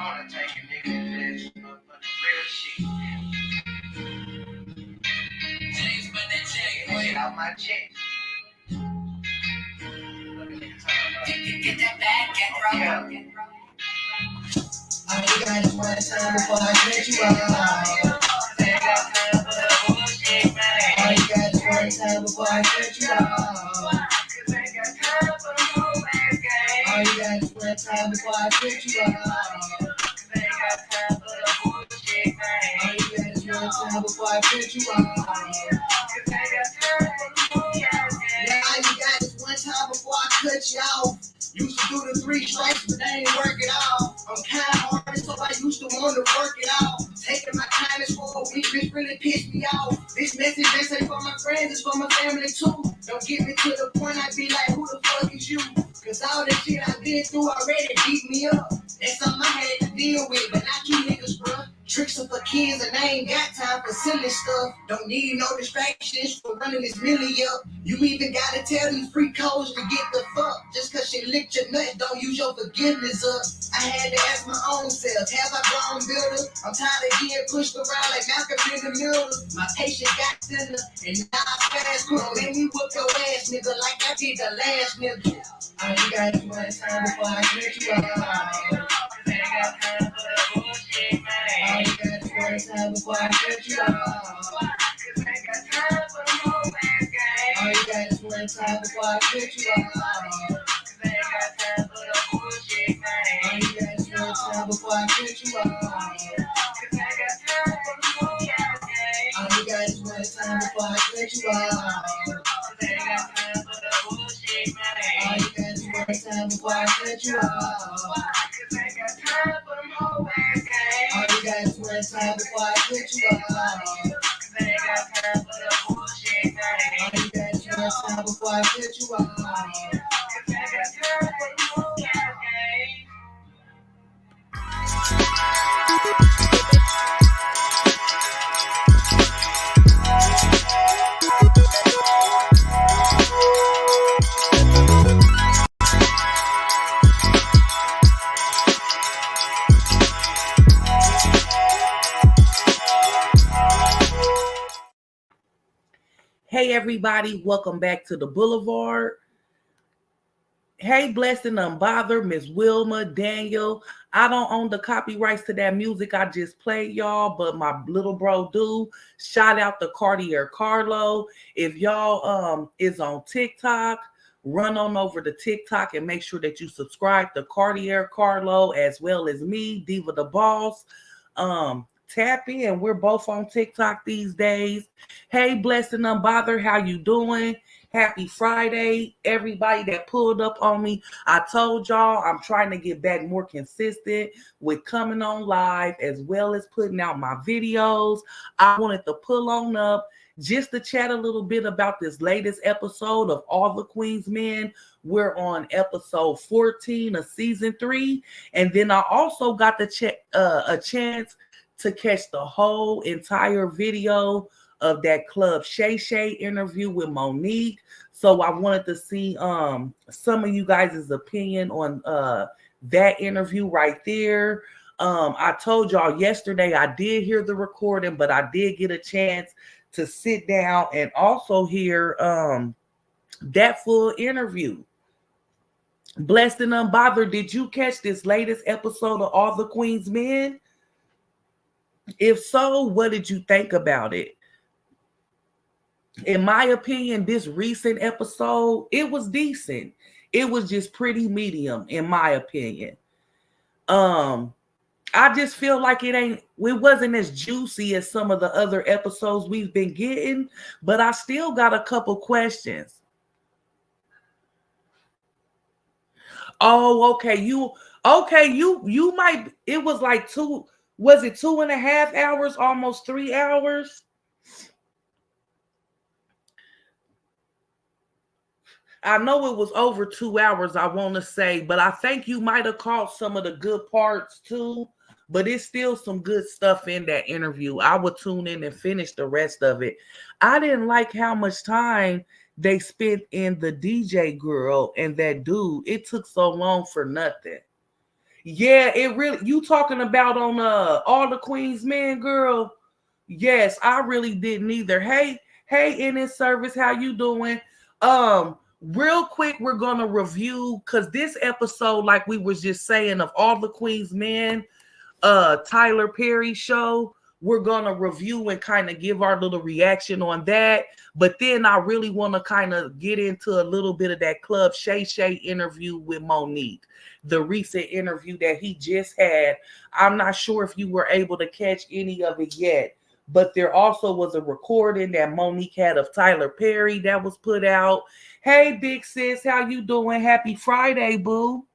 wanna take a nigga to that motherfucking real shit. Get out my chest. Get that back, get broke. All you got is one time before I cut you off. All you got is one time before I cut you off. All you got is one time before I cut you off. All you got is one time before I cut you off. Yeah, all you got is one time before I cut you off. Used to do the 3 strikes, but they ain't work it out. I'm kind of hard, so I used to want to work it out. Taking my time is for a week, bitch really pissed me off. This message ain't say for my friends, it's for my family too. Don't get me to the point I be like, who the fuck is you? Cause all the shit I been through already beat me up. That's something I had to deal with, but not you niggas, bruh. Tricks are for kids and I ain't got time for silly stuff. Don't need no distractions for running this milli up. You even gotta tell these free codes to get the fuck. Just cause she licked your nut, don't use your forgiveness up. I had to ask my own self, have I grown builder? I'm tired of getting pushed around like Malcolm in the middle. My patient got thinner, and now I fast quick. Make me whoop your ass, nigga, like I did the last nigga. All you got is one time before I cut you off. All you got is one time before I cut you off. All you got is one time before I cut you off. All you got is one time before I cut you off. All you got is one time before I cut you off. All you got is one time before I cut you off. All you got is one time before I cut you off. All you got is one time before I cut you off. Hey everybody, welcome back to the Boulevard. Hey, Blessed and Unbothered, Miss Wilma, Daniel. I don't own the copyrights to that music I just played, y'all, but my little bro do. Shout out to Cartier Carlo. If y'all is on TikTok, run on over to TikTok and make sure that you subscribe to Cartier Carlo as well as me, Diva the Boss. Tap in. We're both on TikTok these days. Hey, Blessed and Unbothered, how you doing? Happy Friday, everybody that pulled up on me. I told y'all I'm trying to get back more consistent with coming on live as well as putting out my videos. I wanted to pull on up just to chat a little bit about this latest episode of All the Queen's Men. We're on episode 14 of season 3. And then I also got to a chance to catch the whole entire video of that Club Shay Shay interview with Monique. So I wanted to see some of you guys' opinion on that interview right there. I told y'all yesterday I did hear the recording, but I did get a chance to sit down and also hear that full interview. Blessed and Unbothered, did you catch this latest episode of All the Queen's Men? If so, what did you think about it? In my opinion, this recent episode, it was decent. It was just pretty medium, in my opinion. I just feel like it wasn't as juicy as some of the other episodes we've been getting, but I still got a couple questions. Oh, okay. You might, it was like 2.5 hours, almost 3 hours? I know it was over 2 hours, I want to say, but I think you might have caught some of the good parts too. But it's still some good stuff in that interview. I would tune in and finish the rest of it. I didn't like how much time they spent in the DJ girl and that dude. It took so long for nothing. Yeah, it really, you talking about on All the Queen's Men, girl. Yes, I really didn't either. Hey, in this service, how you doing? Real quick, we're gonna review because this episode, like we was just saying, of All the Queen's Men, Tyler Perry show. We're gonna review and kind of give our little reaction on that. But then I really want to kind of get into a little bit of that Club Shay Shay interview with Monique, the recent interview that he just had. I'm not sure if you were able to catch any of it yet, but there also was a recording that Monique had of Tyler Perry that was put out. Hey, big sis, how you doing? Happy Friday, boo.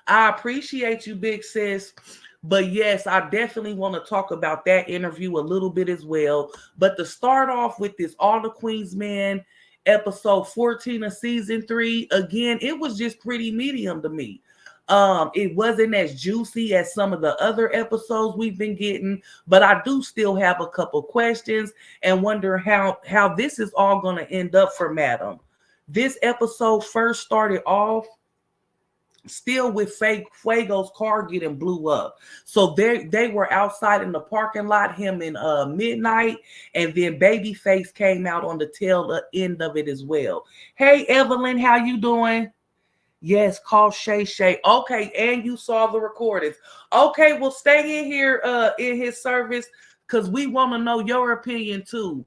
I appreciate you, big sis. But yes, I definitely want to talk about that interview a little bit as well. But to start off with this All the Queen's Men episode 14 of season 3, again, it was just pretty medium to me. It wasn't as juicy as some of the other episodes we've been getting, but I do still have a couple questions and wonder how this is all going to end up for Madam. This episode first started off still with Fuego's car getting blew up. So they were outside in the parking lot, him and Midnight, and then Babyface came out on the tail end of it as well. Hey Evelyn, how you doing? Yes, call Shay Shay. Okay, and you saw the recordings. Okay, well stay in here in his service because we want to know your opinion too.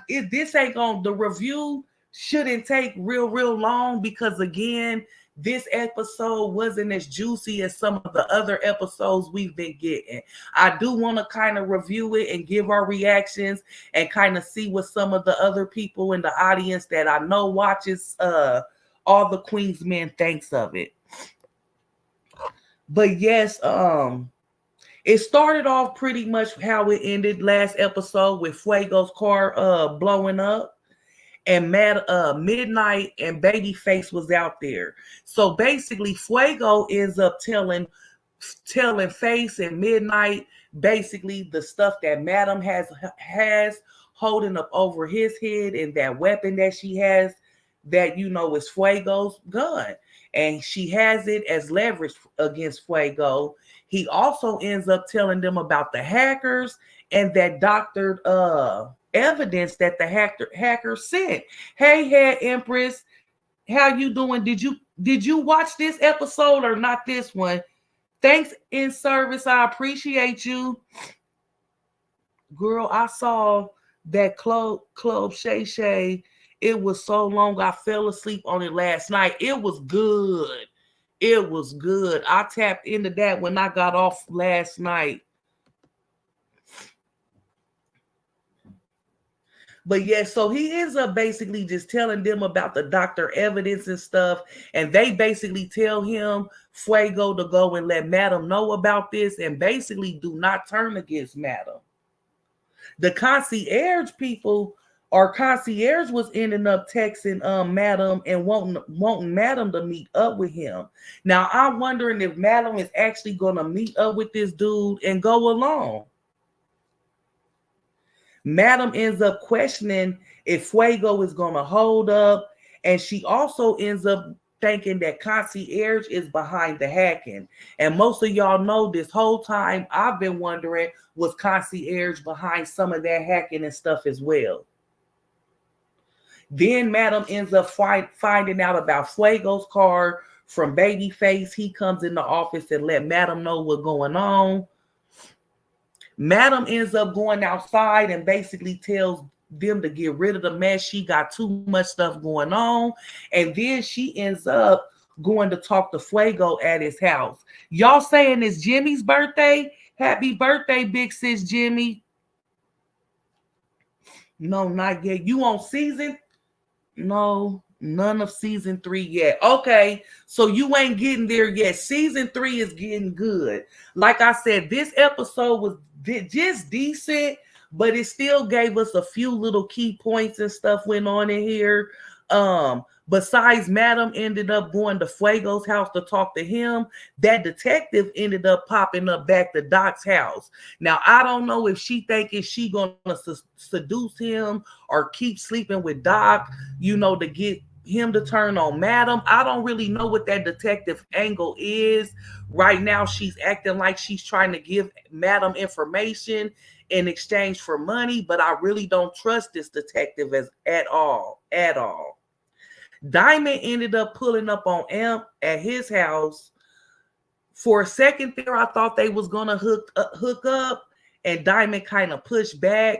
This ain't gonna, the review shouldn't take real long because again, this episode wasn't as juicy as some of the other episodes we've been getting. I do want to kind of review it and give our reactions and kind of see what some of the other people in the audience that I know watches All the Queen's Men thinks of it. But yes, it started off pretty much how it ended last episode with Fuego's car blowing up. And Midnight and Babyface was out there. So basically, Fuego ends up telling Face and Midnight basically the stuff that Madam has holding up over his head and that weapon that she has that is Fuego's gun. And she has it as leverage against Fuego. He also ends up telling them about the hackers and that doctored evidence that the hacker sent. Hey, Head Empress, how you doing? Did you watch this episode or not this one? Thanks in service. I appreciate you. Girl, I saw that Club Shay Shay. It was so long I fell asleep on it last night. It was good. It was good. I tapped into that when I got off last night. But yeah, so he ends up basically just telling them about the doctor evidence and stuff. And they basically tell him, Fuego, to go and let Madam know about this and basically do not turn against Madam. The concierge people or concierge was ending up texting Madam and wanting Madam to meet up with him. Now I'm wondering if Madam is actually gonna meet up with this dude and go along. Madam ends up questioning if Fuego is going to hold up, and she also ends up thinking that concierge is behind the hacking. And most of y'all know this whole time I've been wondering, was concierge behind some of that hacking and stuff as well? Then Madam ends up finding out about Fuego's car from Babyface. He comes in the office and let Madam know what's going on. Madam ends up going outside and basically tells them to get rid of the mess. She got too much stuff going on. And then she ends up going to talk to Fuego at his house. Y'all saying it's Jimmy's birthday? Happy birthday, big sis Jimmy. No, not yet. You on season? No, none of season 3 yet. Okay, so you ain't getting there yet. Season 3 is getting good. Like I said, this episode was just decent, but it still gave us a few little key points and stuff went on in here. Besides Madam ended up going to Fuego's house to talk to him, that detective ended up popping up back to Doc's house. Now, I don't know if she thinking she gonna seduce him or keep sleeping with Doc, to get him to turn on Madam. I don't really know what that detective angle is. Right now, she's acting like she's trying to give Madam information in exchange for money, but I really don't trust this detective at all. At all. Diamond ended up pulling up on Imp at his house. For a second there, I thought they was gonna hook up, and Diamond kind of pushed back.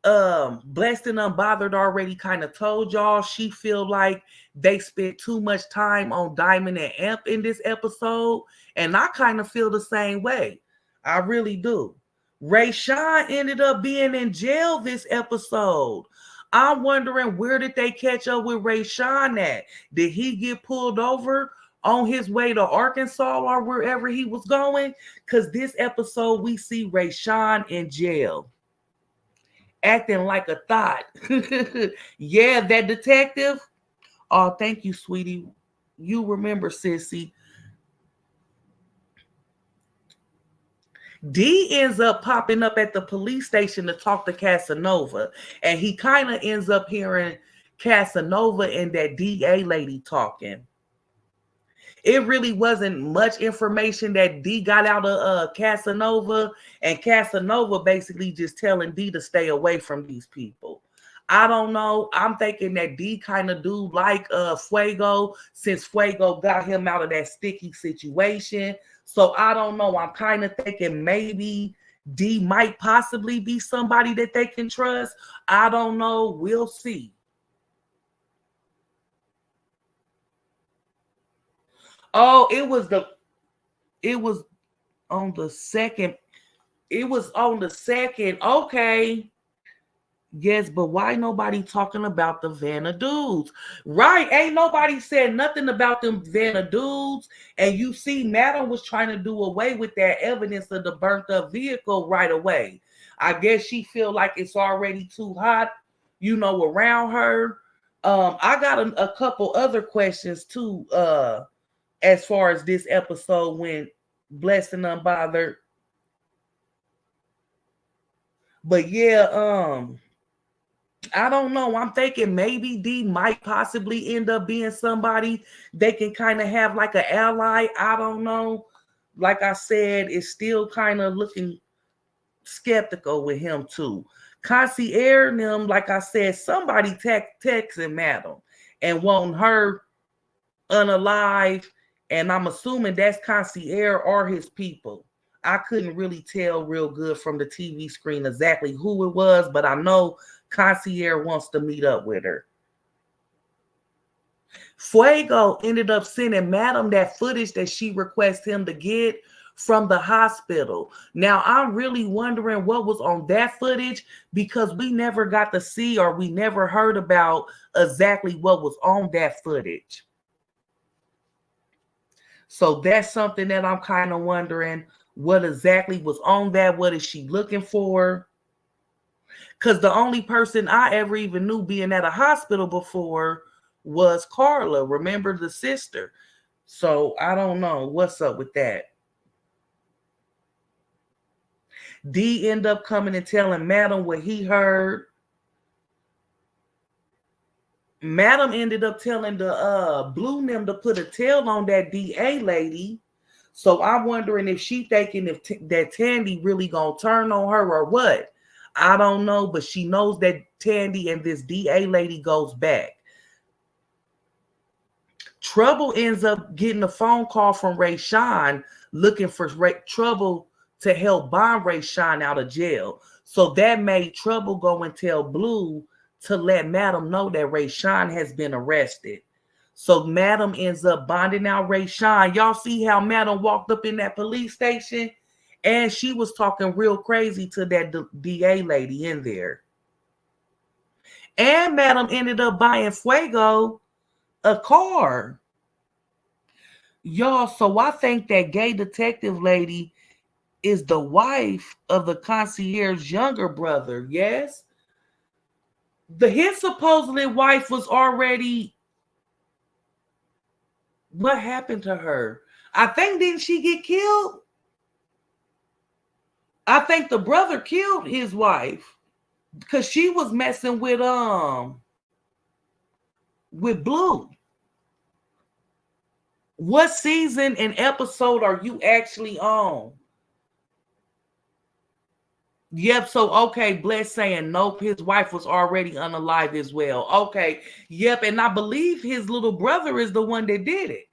Blessed and Unbothered already kind of told y'all she feel like they spent too much time on Diamond and Imp in this episode, and I kind of feel the same way. I really do. Ray Sean ended up being in jail this episode. I'm wondering, where did they catch up with Ray Sean at? Did he get pulled over on his way to Arkansas or wherever he was going? Because this episode we see Ray Sean in jail, acting like a thought. Yeah, that detective. Oh, thank you, sweetie. You remember, sissy. D ends up popping up at the police station to talk to Casanova, and he kind of ends up hearing Casanova and that DA lady talking. It really wasn't much information that D got out of Casanova, and Casanova basically just telling D to stay away from these people. I don't know. I'm thinking that D kind of do like Fuego, since Fuego got him out of that sticky situation. So I don't know. I'm kind of thinking maybe D might possibly be somebody that they can trust. I don't know. We'll see. Oh, it was on the second. It was on the second. Okay. Yes, but why nobody talking about the Vanna dudes? Right. Ain't nobody said nothing about them Vanna dudes. And you see, Madam was trying to do away with that evidence of the burnt up vehicle right away. I guess she feel like it's already too hot, around her. I got a couple other questions too, as far as this episode went, Blessed and Unbothered. But yeah, I don't know. I'm thinking maybe D might possibly end up being somebody they can kind of have like an ally. I don't know. Like I said, it's still kind of looking skeptical with him too. Concierge and them, like I said, somebody texting Madam and wanting her unalive, and I'm assuming that's Concierge or his people. I couldn't really tell real good from the TV screen exactly who it was, but I know Concierge wants to meet up with her. Fuego ended up sending Madam that footage that she requested him to get from the hospital. Now, I'm really wondering what was on that footage, because we never got to see, or we never heard about exactly what was on that footage. So that's something that I'm kind of wondering, what exactly was on that. What is she looking for? Because the only person I ever even knew being at a hospital before was Carla. Remember, the sister? So I don't know what's up with that. D end up coming and telling Madam what he heard. Madam ended up telling the Blue them to put a tail on that DA lady. So I'm wondering if she thinking if that Tandy really gonna turn on her or what. I don't know, but she knows that Tandy and this DA lady goes back. Trouble ends up getting a phone call from Ray Sean looking for Trouble to help bond Ray Sean out of jail. So that made Trouble go and tell Blue to let Madam know that Ray Sean has been arrested. So Madam ends up bonding out Ray Sean. Y'all see how Madam walked up in that police station? And she was talking real crazy to that DA lady in there. And Madam ended up buying Fuego a car. Y'all, so I think that gay detective lady is the wife of the concierge's younger brother, yes? His supposedly wife was already... What happened to her? I think, didn't she get killed? I think the brother killed his wife because she was messing with with Blue? What season and episode are you actually on? Yep. So okay, Bless saying nope. His wife was already unalive as well. Okay. Yep. And I believe his little brother is the one that did it,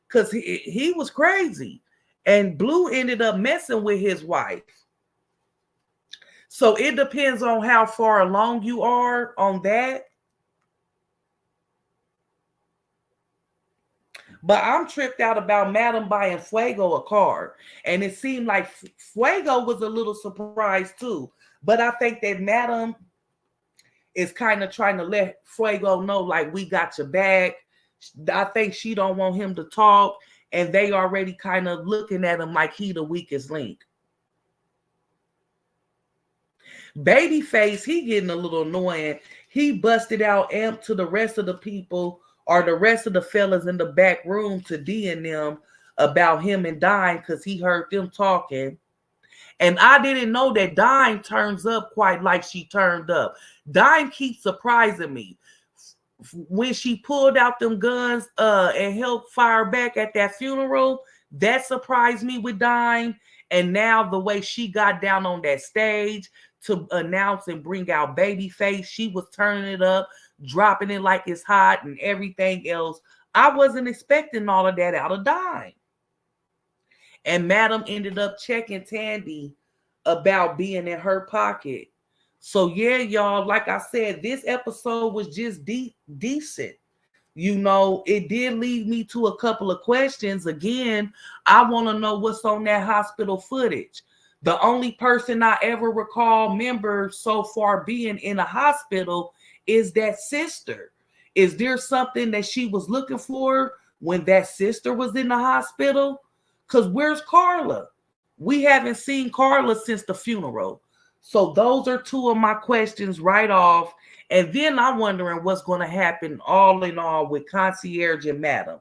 because he was crazy, and Blue ended up messing with his wife. So it depends on how far along you are on that. But I'm tripped out about Madam buying Fuego a car. And it seemed like Fuego was a little surprised too. But I think that Madam is kind of trying to let Fuego know, like, we got your back. I think she don't want him to talk. And they already kind of looking at him like he the weakest link. Babyface, he getting a little annoying. He busted out Amp to the rest of the people or the rest of the fellas in the back room to D and them about him and Dime, because he heard them talking. And I didn't know that Dime turns up quite like she turned up. Dime keeps surprising me. When she pulled out them guns and helped fire back at that funeral, that surprised me with Dime. And now the way she got down on that stage to announce and bring out Babyface, she was turning it up, dropping it like it's hot and everything else. I wasn't expecting all of that out of Dime. And Madam ended up checking Tandy about being in her pocket. So yeah, y'all, like I said, this episode was just decent. You know, it did lead me to a couple of questions. Again, I want to know what's on that hospital footage. The only person I ever recall member so far being in a hospital is that sister. Is there something that she was looking for when that sister was in the hospital? Because where's Carla? We haven't seen Carla since the funeral. So those are two of my questions right off. And then I'm wondering what's going to happen all in all with Concierge and Madam.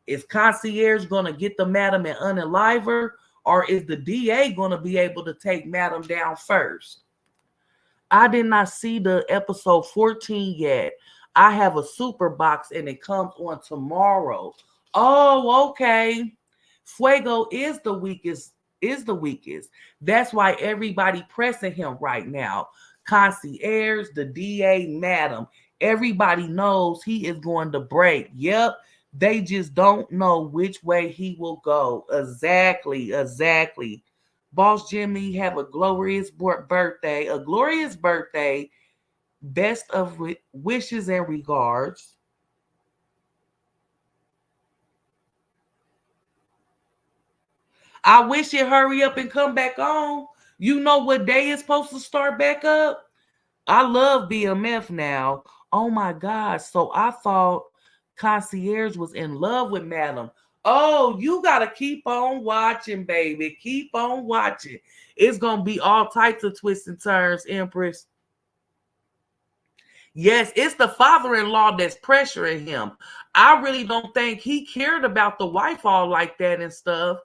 Is Concierge going to get the Madam and unalive her? Or is the DA going to be able to take Madam down first? I did not see the episode 14 yet. I have a super box and it comes on tomorrow. Oh, okay. Fuego is the weakest, is the weakest. That's why everybody pressing him right now. Concierge, the DA, Madam. Everybody knows he is going to break. Yep. They just don't know which way he will go. Exactly. Exactly. Boss Jimmy, have a glorious birthday. A glorious birthday. Best of wishes and regards. I wish it hurry up and come back on. You know what day is supposed to start back up? I love BMF now. Oh my God. So I thought Concierge was in love with Madam. Oh, you got to keep on watching, baby. Keep on watching. It's going to be all types of twists and turns, Empress. Yes, it's the father-in-law that's pressuring him. I really don't think he cared about the wife all like that and stuff.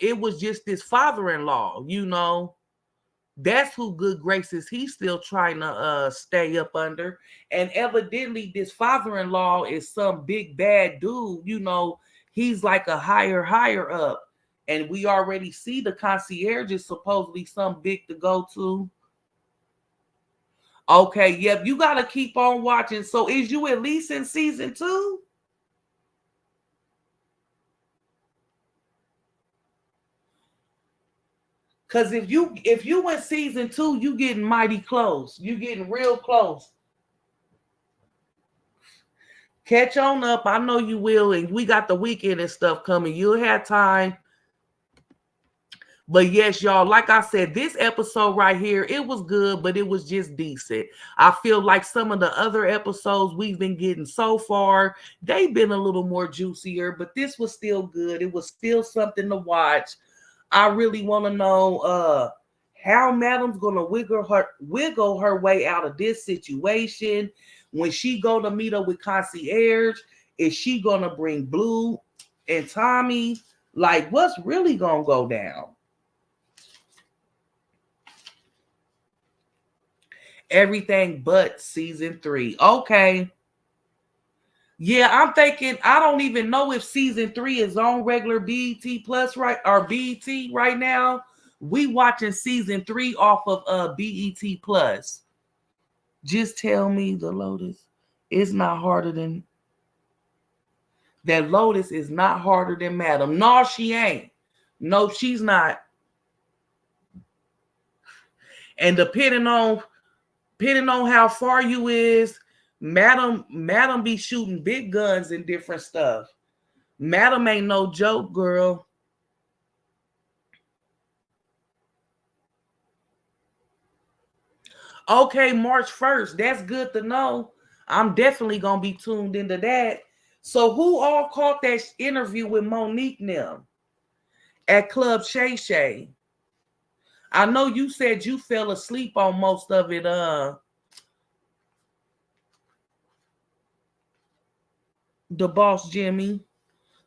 It was just this father-in-law, you know. That's who good graces he's still trying to stay up under. And evidently this father-in-law is some big bad dude, you know. He's like a higher up. And we already see the concierge is supposedly some big to go to. Okay, yep, you got to keep on watching. So is you at least in season 2? Because if you in season 2, you getting mighty close. You getting real close. Catch on up. I know you will. And we got the weekend and stuff coming. You'll have time. But yes, y'all, like I said, this episode right here, it was good, but it was just decent. I feel like some of the other episodes we've been getting so far, they've been a little more juicier, but this was still good. It was still something to watch. I really want to know how Madam's gonna wiggle her way out of this situation. When she go to meet up with Concierge, is she gonna bring Blue and Tommy? Like, what's really gonna go down? Everything but season 3. Okay. Yeah, I'm thinking. I don't even know if season 3 is on regular BET Plus right or BET right now. We watching season 3 off of BET Plus. Just tell me the Lotus is not harder than that. Lotus is not harder than Madam. No, she ain't. No, she's not. And depending on how far you is, Madam be shooting big guns and different stuff. Madam ain't no joke, girl. Okay, March 1st. That's good to know. I'm definitely gonna be tuned into that. So who all caught that interview with Monique now at Club Shay Shay? I know you said you fell asleep on most of it, the boss Jimmy.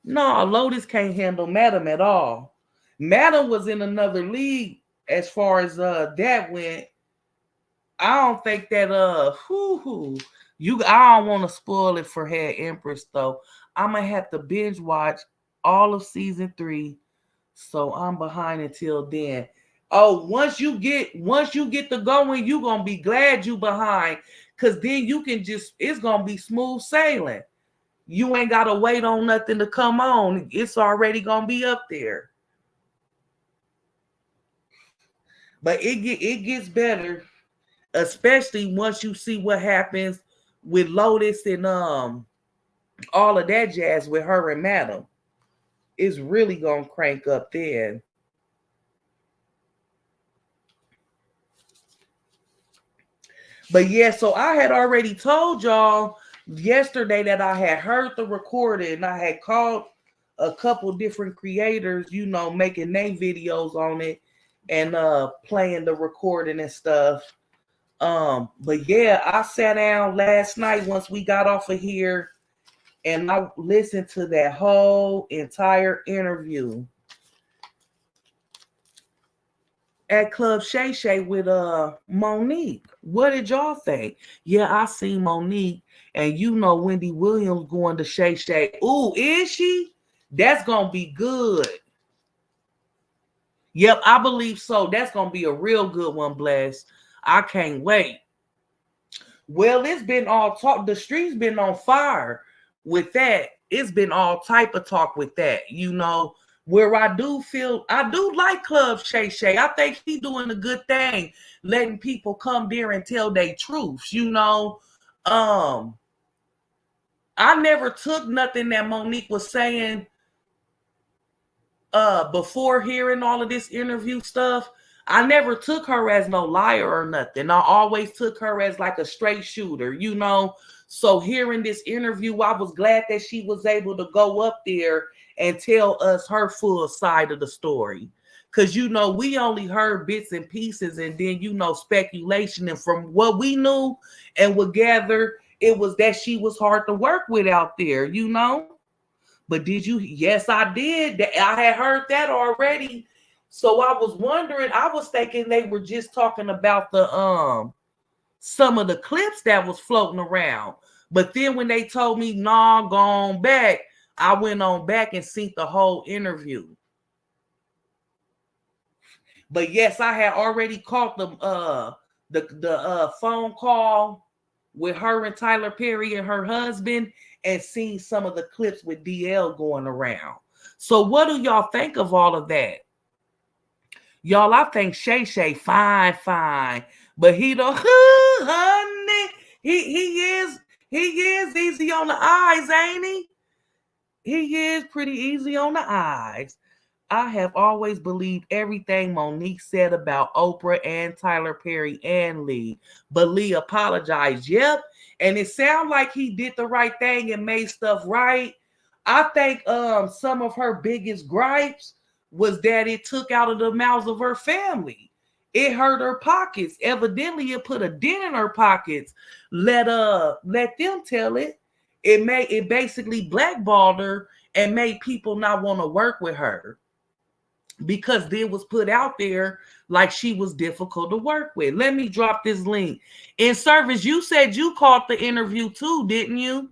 No, Lotus can't handle Madam at all. Madam was in another league as far as that went. I don't think that I don't want to spoil it for Head Empress though. I'm gonna have to binge watch all of season 3, so I'm behind until then. Oh, once you get to going, you gonna be glad you behind, cause then you can it's gonna be smooth sailing. You ain't gotta wait on nothing to come on. It's already gonna be up there. But it gets better, especially once you see what happens with Lotus and all of that jazz with her and Madam. It's really gonna crank up then. But yeah, so I had already told y'all yesterday that I had heard the recording and I had called a couple different creators, making their videos on it and playing the recording and stuff. But yeah, I sat down last night once we got off of here and I listened to that whole entire interview at Club Shay Shay with Monique. What did y'all think? Yeah, I seen Monique, and Wendy Williams going to Shay Shay. Ooh, is she? That's gonna be good. Yep, I believe so. That's gonna be a real good one, Bless. I can't wait. Well, it's been all talk. The street's been on fire with that. It's been all type of talk with that. Where I do like Club Shay Shay. I think he doing a good thing, letting people come there and tell their truths. I never took nothing that Monique was saying before hearing all of this interview stuff. I never took her as no liar or nothing. I always took her as like a straight shooter. So hearing this interview, I was glad that she was able to go up there and tell us her full side of the story. Because, we only heard bits and pieces and then, speculation. And from what we knew and would gather, it was that she was hard to work with out there. But did you? Yes, I did. I had heard that already. So I was wondering, I was thinking they were just talking about the some of the clips that was floating around. But then when they told me, nah, go on back, I went on back and seen the whole interview. But yes, I had already caught the phone call with her and Tyler Perry and her husband and seen some of the clips with DL going around. So what do y'all think of all of that? Y'all, I think Shay Shay fine. But he don't, honey, he is easy on the eyes, ain't he? He is pretty easy on the eyes. I have always believed everything Monique said about Oprah and Tyler Perry and Lee. But Lee apologized. Yep. And it sounded like he did the right thing and made stuff right. I think some of her biggest gripes was that it took out of the mouths of her family. It hurt her pockets. Evidently, it put a dent in her pockets. Let them tell it. It basically blackballed her and made people not want to work with her because it was put out there like she was difficult to work with. Let me drop this link. In service, you said you caught the interview too, didn't you?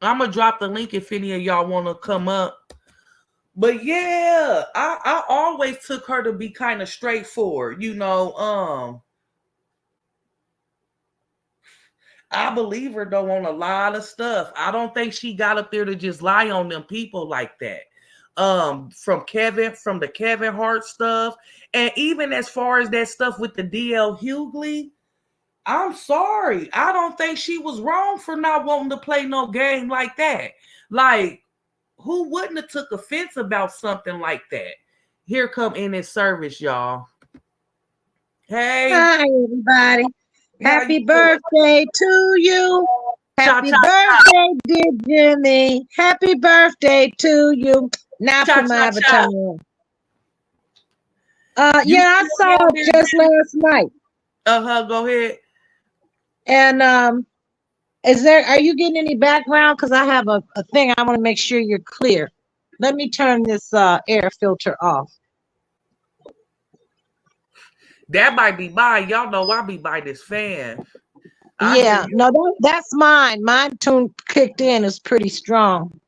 I'm gonna drop the link if any of y'all want to come up. But yeah, I always took her to be kind of straightforward. I believe her though on a lot of stuff. I don't think she got up there to just lie on them people like that. From the Kevin Hart stuff, and even as far as that stuff with the DL Hughley, I'm sorry. I don't think she was wrong for not wanting to play no game like that. Like, who wouldn't have took offense about something like that? Here come in his service, y'all. Hey, Hi, everybody. how you Happy doing? birthday to you. Cha Happy cha birthday, dear Jimmy. Happy birthday to you. Now cha for my cha cha. avatar. You Yeah, I still saw down it there, just Jimmy? last night. Go ahead. And are you getting any background? Because I have a thing I want to make sure you're clear. Let me turn this air filter off. That might be mine. Y'all know I be by this fan. I hear Yeah, you. no, that's mine. Mine tune kicked in is pretty strong.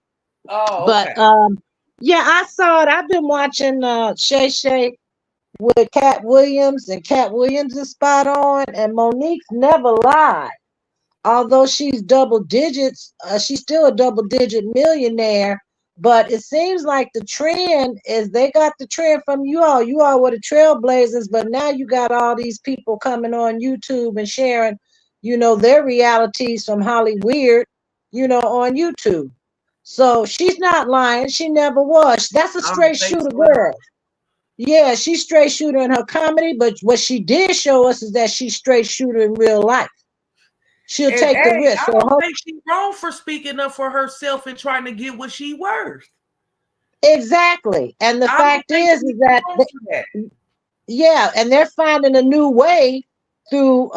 Oh, But okay. yeah, I saw it. I've been watching Shay Shay with Cat Williams, and Cat Williams is spot on, and Monique's never lied. Although she's double digits, she's still a double digit millionaire. But it seems like the trend is they got the trend from you all. You all were the trailblazers, but now you got all these people coming on YouTube and sharing, their realities from Hollywood, on YouTube. So she's not lying. She never was. That's a I don't straight think shooter so at girl. all. Yeah, she's straight shooter in her comedy, but what she did show us is that she's straight shooter in real life. She'll And take the hey, risk. I don't think she's wrong for speaking up for herself and trying to get what she worth. Exactly. And the I don't fact think is she's that wrong for that. yeah, and they're finding a new way through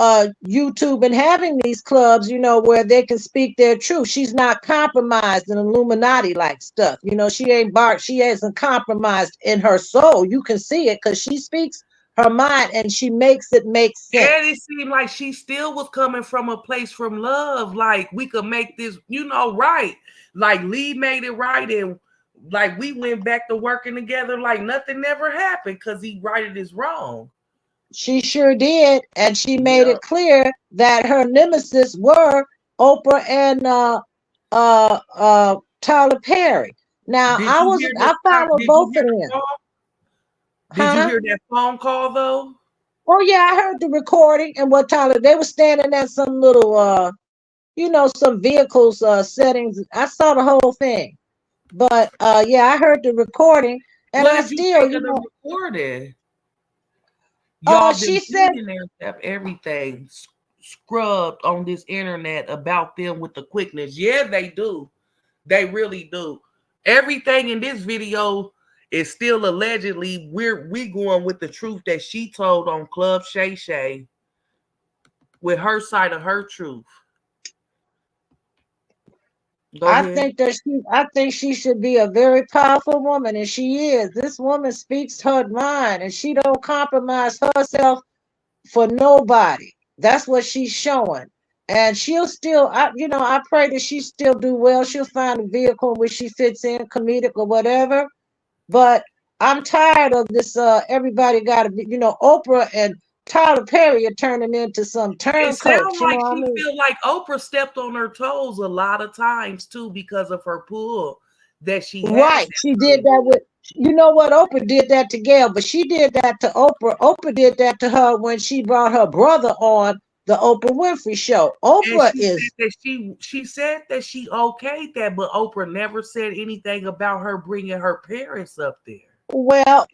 YouTube and having these clubs, where they can speak their truth. She's not compromised in Illuminati like stuff. She hasn't compromised in her soul. You can see it because she speaks her mind and she makes it make And it sense. seemed like she still was coming from a place from love. Like we could make this, right. Like Lee made it right, and like we went back to working together like nothing never happened because he righted his wrong. She sure did, and she made Yeah. it clear that her nemesis were Oprah and Tyler Perry. Now Did you hear I followed did you both hear of the them. call? Did you Huh? hear that phone call though? Oh yeah, I heard the recording and what Tyler they were standing at some little some vehicles settings. I saw the whole thing. But yeah, I heard the recording and What I did you still, think of the recording? she Them said, billionaires have everything scrubbed on this internet about them with the quickness. Yeah, they do. They really do. Everything in this video is still allegedly we going with the truth that she told on Club Shay Shay with her side of her truth. Go ahead. I think she should be a very powerful woman, and she is. This woman speaks her mind, and she don't compromise herself for nobody. That's what she's showing, and she'll still. I pray that she still do well. She'll find a vehicle in which she fits in, comedic or whatever. But I'm tired of this. Everybody got to be. Oprah and Tyler Perry are turning into some It sounds turncoats. like I she mean. feel like Oprah stepped on her toes a lot of times too because of her pull that she has Right. at She did that Hollywood. with, what? Oprah did that to Gail, but she did that to Oprah. Oprah did that to her when she brought her brother on the Oprah Winfrey show. And Oprah she said is, that she said that she okayed that, but Oprah never said anything about her bringing her parents up there. well,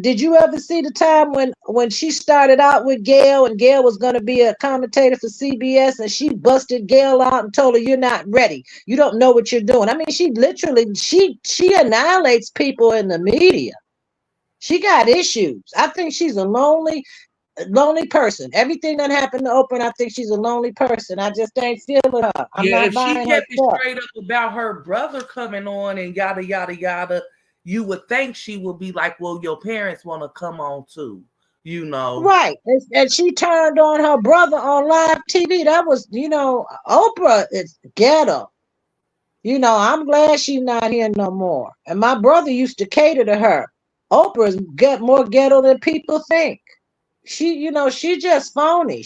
did you ever see the time when she started out with Gail and Gail was going to be a commentator for CBS and she busted Gail out and told her you're not ready. You don't know what you're doing. I mean, she literally she annihilates people in the media. She got issues. I think she's a lonely person. Everything that happened to Oprah, I think she's a lonely person. I just ain't feeling her. I'm Yeah, not if she buying her kept it stuff. straight up about her brother coming on and yada yada yada, you would think she would be like, "Well, your parents want to come on too," you know. Right. And she turned on her brother on live TV. That was, Oprah is ghetto. I'm glad she's not here no more. And my brother used to cater to her. Oprah's get more ghetto than people think. She just phony.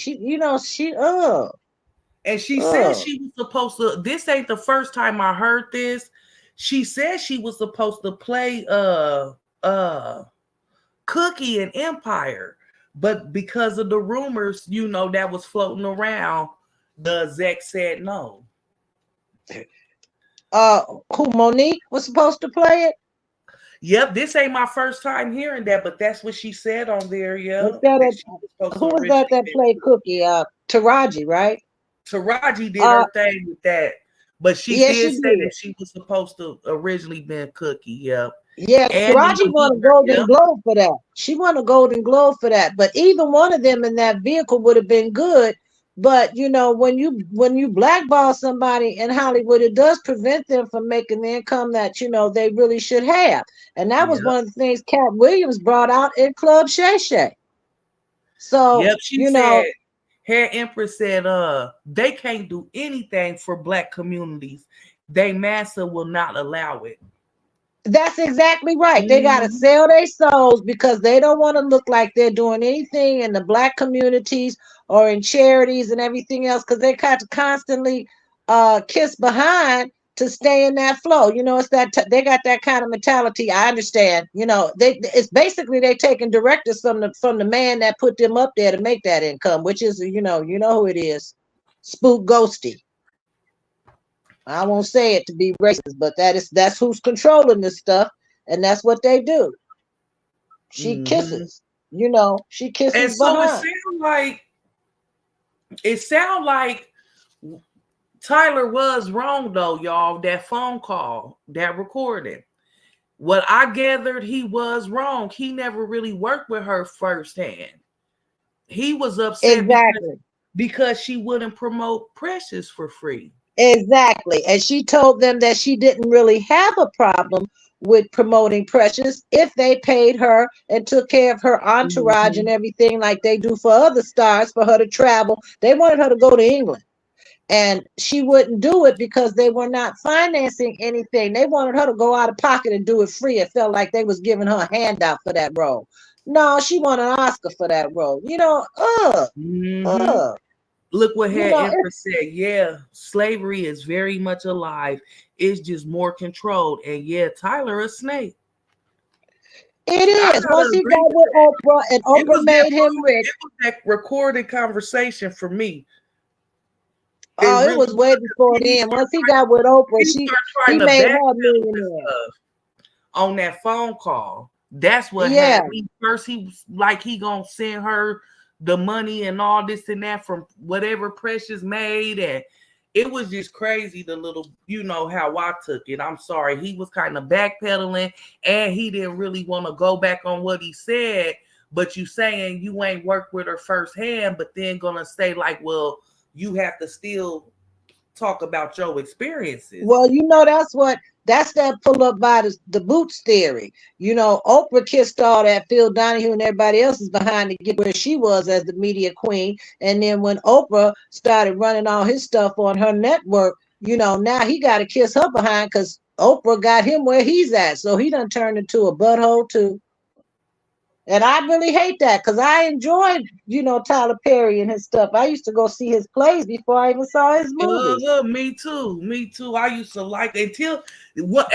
And she said ugh. she was supposed to. This ain't the first time I heard this. She said she was supposed to play Cookie and Empire, but because of the rumors, that was floating around, the exec said no. Who Monique was supposed to play it? Yep, this ain't my first time hearing that, but that's what she said on there. Was Yeah, that that she was supposed who to was that originally that be. played Cookie? Taraji, right? Taraji did Uh, her thing with that, but she yeah, she did say did. that she was supposed to originally been Cookie. Yep, Yeah, and Taraji won a Golden yep, Globe for that. She won a Golden Globe for that. But either one of them in that vehicle would have been good. But when you blackball somebody in Hollywood, it does prevent them from making the income that they really should have. And that was yep, one of the things Cat Williams brought out in Club Shay Shay. So yep. She said, Hair Empress said, they can't do anything for Black communities. They massa will not allow it. that's exactly right. They got to Mm-hmm. sell their souls because they don't want to look like they're doing anything in the Black communities or in charities and everything else because they got to constantly kiss behind to stay in that flow. It's they got that kind of mentality. I understand. It's basically they taking directives from the man that put them up there to make that income, which is who it is, Spook Ghosty. I won't say it to be racist, but that's who's controlling this stuff, and that's what they do. She Mm-hmm. kisses, she kisses And so behind. it sound like Tyler was wrong though, y'all. That phone call, that recording. What I gathered, he was wrong. He never really worked with her firsthand. He was upset Exactly. because she wouldn't promote Precious for free. Exactly. And she told them that she didn't really have a problem with promoting Precious if they paid her and took care of her entourage Mm-hmm. and everything like they do for other stars for her to travel. They wanted her to go to England. And she wouldn't do it because they were not financing anything. They wanted her to go out of pocket and do it free. It felt like they was giving her a handout for that role. No, she won an Oscar for that role. Mm-hmm. uh, Look what you Head know, it, Empress said. Yeah, slavery is very much alive. It's just more controlled. And yeah, Tyler a snake. it I is. gotta Once he agree got with with that. Oprah and It Oprah was that made him phone, rich, it was that recorded conversation for me. It it really was was. way before then. Once he got with Oprah, He he started trying to made her a backpedal and millionaire. stuff on that phone call. That's what Yeah, had me first. He was like he gonna send her the money and all this and that from whatever Precious made, and it was just crazy. The little, how I took it. I'm sorry. He was kind of backpedaling, and he didn't really want to go back on what he said. But you saying you ain't worked with her firsthand, but then gonna say like, well, you have to still talk about your experiences. well, that's that pull up by the boots theory. Oprah kissed all that Phil Donahue and everybody else is behind to get where she was as the media queen. And then when Oprah started running all his stuff on her network, now he got to kiss her behind because Oprah got him where he's at. So he done turned into a butthole too. And I really hate that because I enjoyed, Tyler Perry and his stuff. I used to go see his plays before I even saw his movies. Me too. Me too. I used to like until what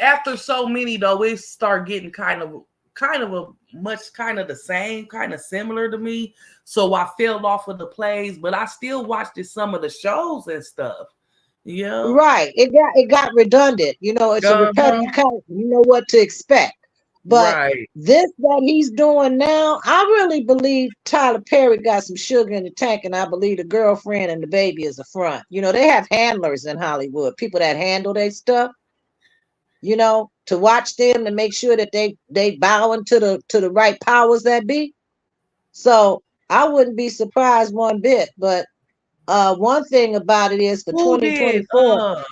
after so many though, it start getting kind of a much kind of the same, kind of similar to me. So I fell off of the plays, but I still watched some of the shows and stuff. Yeah. Right. It got redundant. It's a repetitive. Uh-huh. You know what to expect. But Right. this that he's doing now, I really believe Tyler Perry got some sugar in the tank, and I believe the girlfriend and the baby is a front. They have handlers in Hollywood, people that handle their stuff, to watch them and make sure that they bowing to the right powers that be. So I wouldn't be surprised one bit. But one thing about it is for Who did 2024.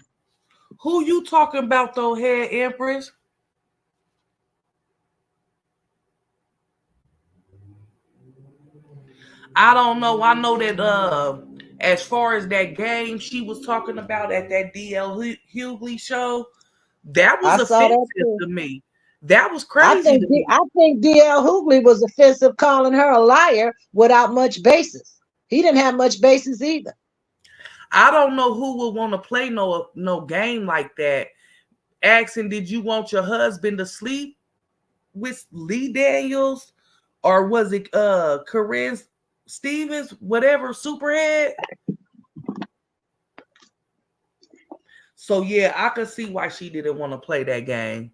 who you talking about though, Head Empress? I don't know. I know that as far as that game she was talking about at that DL Hughley show, that was I saw that offensive too. to me. That was I crazy think to me. I think DL Hughley was offensive, calling her a liar without much basis. He didn't have much basis either. I don't know who would want to play no game like that. Asking, did you want your husband to sleep with Lee Daniels, or was it Corinne Stevens, whatever, Superhead? So yeah, I could see why she didn't want to play that game.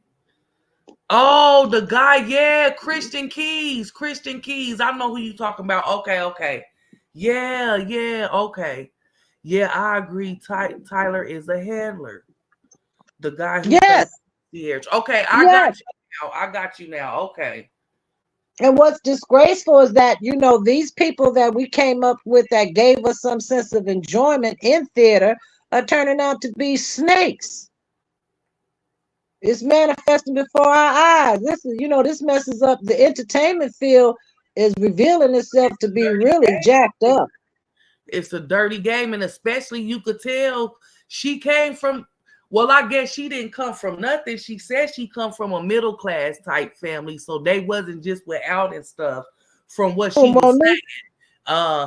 Oh, the guy, yeah, Christian Keys. Christian Keys. I know who you talking about. Okay, okay. Yeah, yeah, okay. Yeah, I agree. Tyler is a handler. The guy who played Yes, the edge. Okay, I got yes. you now. I got you now. Okay. And what's disgraceful is that, these people that we came up with that gave us some sense of enjoyment in theater are turning out to be snakes. It's manifesting before our eyes. This messes up the entertainment field, is revealing itself to be really jacked up. It's a dirty game, and especially you could tell she came from. Well, I guess she didn't come from nothing. She said she come from a middle class type family, so they wasn't just without and stuff. From what Oh, she was saying,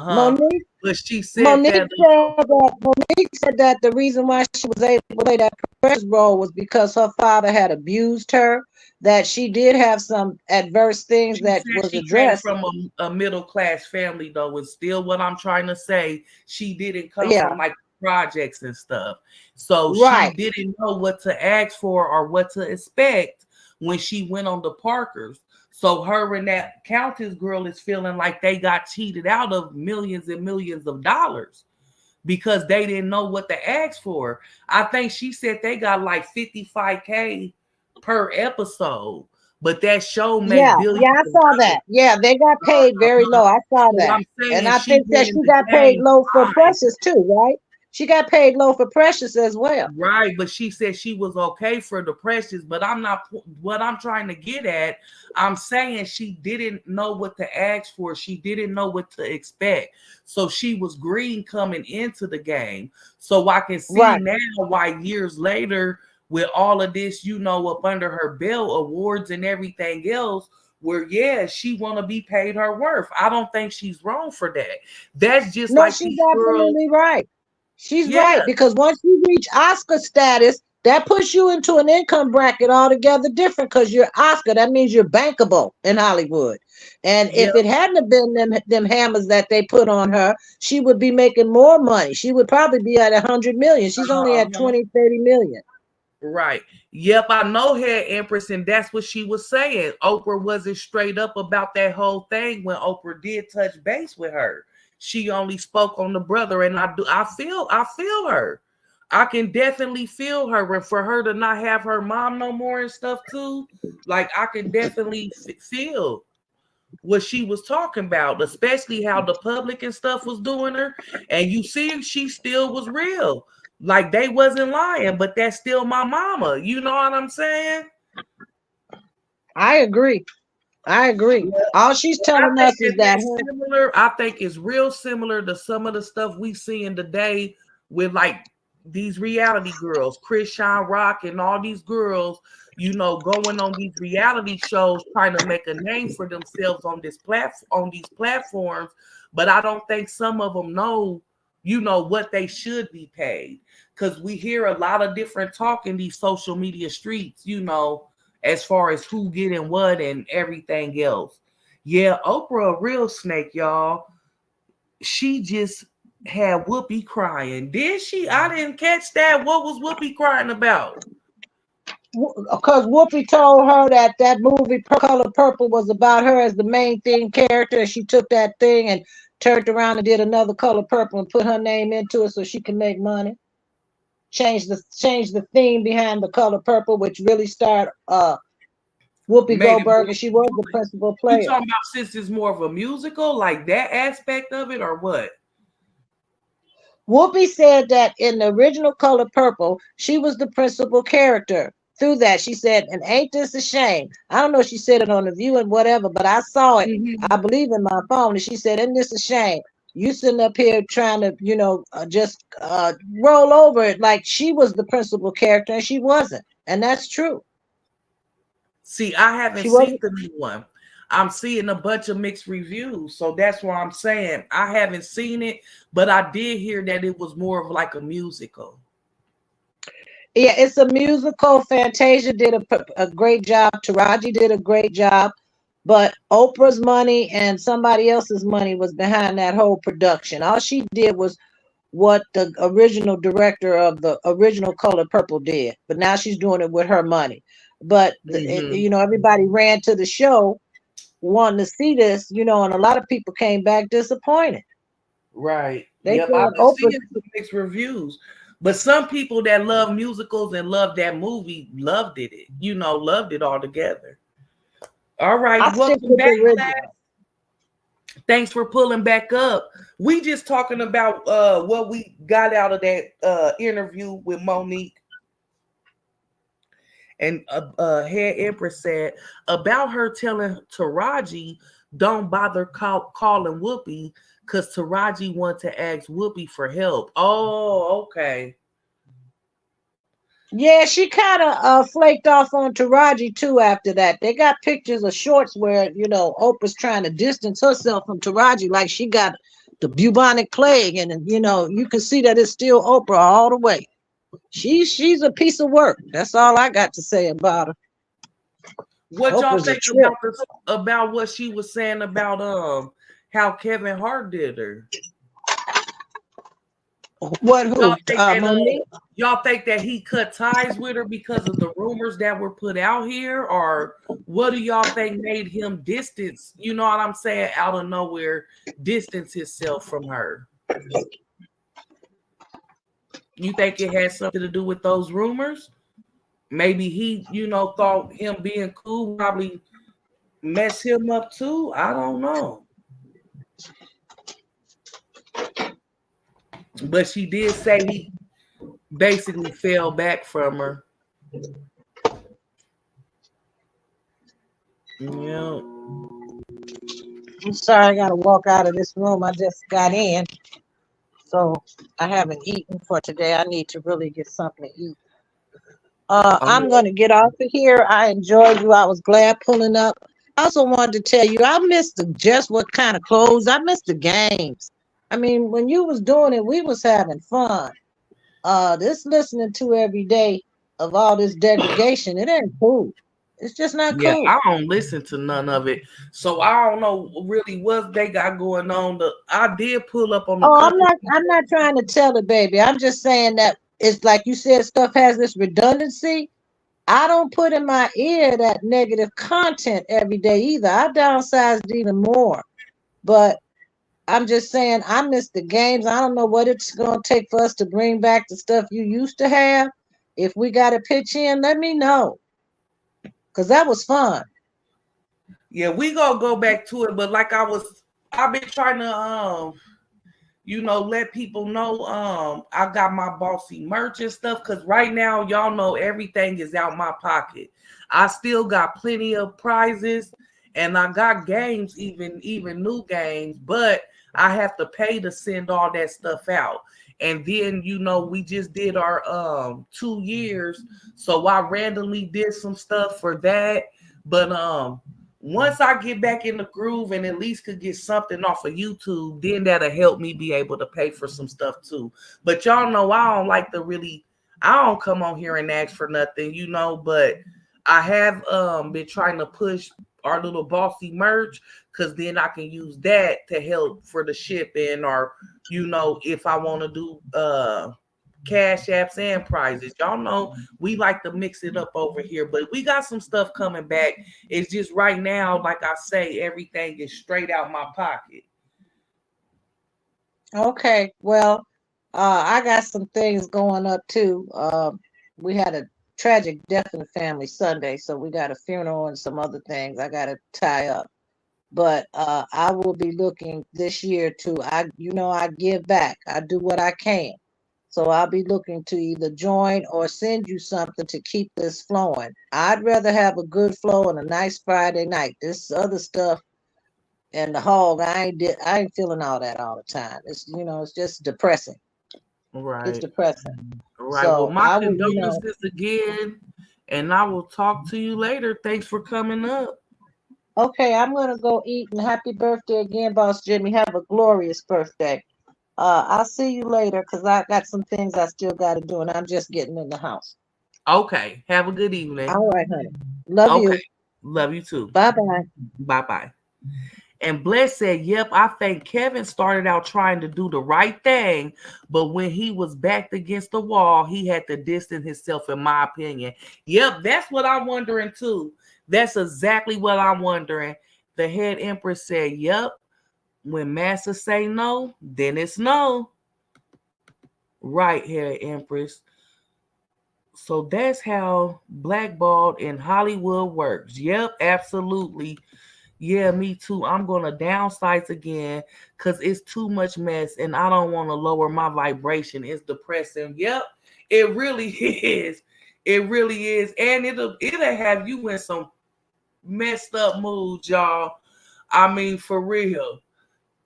Monique, but she said Monique that. said that the reason why she was able to play that precious role was because her father had abused her. That she did have some adverse things She that said was she came addressed. from a middle class family, though. Is still what I'm trying to say. She didn't come Yeah, from like projects and stuff, so she right. didn't know what to ask for or what to expect when she went on the Parkers. So her and that Countess girl is feeling like they got cheated out of millions and millions of dollars because they didn't know what to ask for. I think she said they got like 55K per episode, but that show Yeah, made billions yeah, I of saw that. Yeah, they got paid very dollars. low. I saw So that. I'm And saying I she think been that in she the got paid game low for time. Precious too, right? She got paid low for Precious as well. Right, but she said she was okay for the Precious, but I'm not what I'm trying to get at. I'm saying she didn't know what to ask for. She didn't know what to expect. So she was green coming into the game. So I can see Right. now why years later, with all of this, up under her belt, awards and everything else, where yeah, she want to be paid her worth. I don't think she's wrong for that. That's just No, like she's these girls. absolutely right. She's Yeah, right because once you reach Oscar status, that puts you into an income bracket altogether different because you're Oscar. That means you're bankable in Hollywood. And yeah. if it hadn't have been them hammers that they put on her, she would be making more money. She would probably be at 100 million. She's only at Uh-huh. 20, 30 million. Right. Yep, I know her, Empress, and that's what she was saying. Oprah wasn't straight up about that whole thing when Oprah did touch base with her. She only spoke on the brother, and I feel her. I can definitely feel her, and for her to not have her mom no more and stuff too, like I can definitely feel what she was talking about, especially how the public and stuff was doing her. And you see, she still was real. Like they wasn't lying, but that's still my mama. You know what I'm saying? I agree. I agree. Yeah. All she's I telling think us is it's that that similar. I think it's real similar to some of the stuff we see in today with like these reality girls, Chris Sean Rock, and all these girls, going on these reality shows trying to make a name for themselves on these platforms. But I don't think some of them know, what they should be paid. Because we hear a lot of different talk in these social media streets, as far as who getting what and everything else. Yeah, Oprah a real snake, y'all. She just had Whoopi crying. Did she? I didn't catch that. What was Whoopi crying about? because Whoopi told her that that movie Color Purple was about her as the main theme character, and she took that thing and turned around and did another Color Purple and put her name into it so she can make money. Change the theme behind the Color Purple, which really starred Whoopi Made it more. Goldberg, and she was the principal You player. talking about since it's more of a musical, like that aspect of it, or what? Whoopi said that in the original Color Purple, she was the principal character. Through that, she said, "And ain't this a shame?" I don't know if she said it on the View and whatever, but I saw it, Mm-hmm. I believe, in my phone, and she said, "Isn't this a shame? You sitting up here trying to, just roll over it like she was the principal character, and she wasn't. And that's true. See, I haven't She seen wasn't. the new one. I'm seeing a bunch of mixed reviews, so that's why I'm saying I haven't seen it, but I did hear that it was more of like a musical. Yeah, it's a musical. Fantasia did a great job. Taraji did a great job. But Oprah's money and somebody else's money was behind that whole production. All she did was what the original director of the original Color Purple did. But now she's doing it with her money. But Hmm. everybody ran to the show wanting to see this, and a lot of people came back disappointed. Right. They Yep. I've said been Oprah. seeing some mixed reviews. But some people that love musicals and love that movie loved it. Loved it altogether. All I right. stick Welcome with the back, Black. original. Thanks for pulling back up. We just talking about what we got out of that interview with Monique. And Head Empress said about her telling Taraji, don't bother calling Whoopi because Taraji want to ask Whoopi for help. Oh, okay. Yeah, she kind of flaked off on Taraji too after that. They got pictures of shorts where, Oprah's trying to distance herself from Taraji like she got the bubonic plague. And, you can see that it's still Oprah all the way. She's a piece of work. That's all I got to say about her. What y'all Oprah's a think trip. about this? About what she was saying about how Kevin Hart did her? What, Y'all who? think that Monique? y'all think that he cut ties with her because of the rumors that were put out here, or what do y'all think made him distance? You know what I'm saying? Out of nowhere, distance himself from her. You think it has something to do with those rumors? Maybe he, thought him being cool probably messed him up too. I don't know. But she did say he basically fell back from her. Yeah. I'm sorry, I got to walk out of this room. I just got in. So I haven't eaten for today. I need to really get something to eat. I'm going to get off of here. I enjoyed you. I was glad pulling up. I also wanted to tell you I missed just what kind of clothes. I missed the games. I mean, when you was doing it, we was having fun. This listening to every day of all this degradation, it ain't cool. It's just not Yeah, cool. I don't listen to none of it, so I don't know really what they got going on. I did pull up on a Oh, I'm couple not. I'm people. not trying to tell it, baby. I'm just saying that it's like you said. Stuff has this redundancy. I don't put in my ear that negative content every day either. I downsized even more. But I'm just saying I miss the games. I don't know what it's gonna take for us to bring back the stuff you used to have. If we gotta pitch in, let me know. Cause that was fun. Yeah, we gonna go back to it, but I've been trying to let people know I got my bossy merch and stuff because right now y'all know everything is out my pocket. I still got plenty of prizes and I got games, even new games, but I have to pay to send all that stuff out. And then we just did our 2 years, so I randomly did some stuff for that. But once I get back in the groove and at least could get something off of YouTube, then that'll help me be able to pay for some stuff too. But y'all know I don't like to really, I don't come on here and ask for nothing, but I have been trying to push our little bossy merch because then I can use that to help for the shipping or if I want to do cash apps and prizes. Y'all know we like to mix it up over here, but we got some stuff coming back. It's just right now, like I say, everything is straight out my pocket. Okay. Well, I got some things going up too. We had a tragic death in the family Sunday, so we got a funeral and some other things I gotta tie up. But I will be looking this year to I give back. I do what I can. So I'll be looking to either join or send you something to keep this flowing. I'd rather have a good flow and a nice Friday night. This other stuff, And the hog, I ain't feeling all that all the time. It's it's just depressing. It's Right. depressing. Right. Well, So my I would, condolences again, and I will talk to you later. Thanks for coming up. okay, I'm gonna go eat and happy birthday again, Boss Jimmy. Have a glorious birthday. I'll see you later because I got some things I still gotta do and I'm just getting in the house. Okay. Have a good evening. All right, honey. Love Okay. you. Love you too. Bye bye. Bye bye. And Bless said, yep, I think Kevin started out trying to do the right thing, but when he was backed against the wall, he had to distance himself, in my opinion. Yep, that's what I'm wondering too. That's exactly what I'm wondering. The head empress said, yep, when master say no, then it's no. Right, head empress. So that's how blackballed in Hollywood works. Yep, absolutely. Yeah, me too. I'm gonna downsize again because it's too much mess and I don't want to lower my vibration. It's depressing. Yep, it really is. It really is. And it'll have you in some messed up moods, y'all. I mean, for real.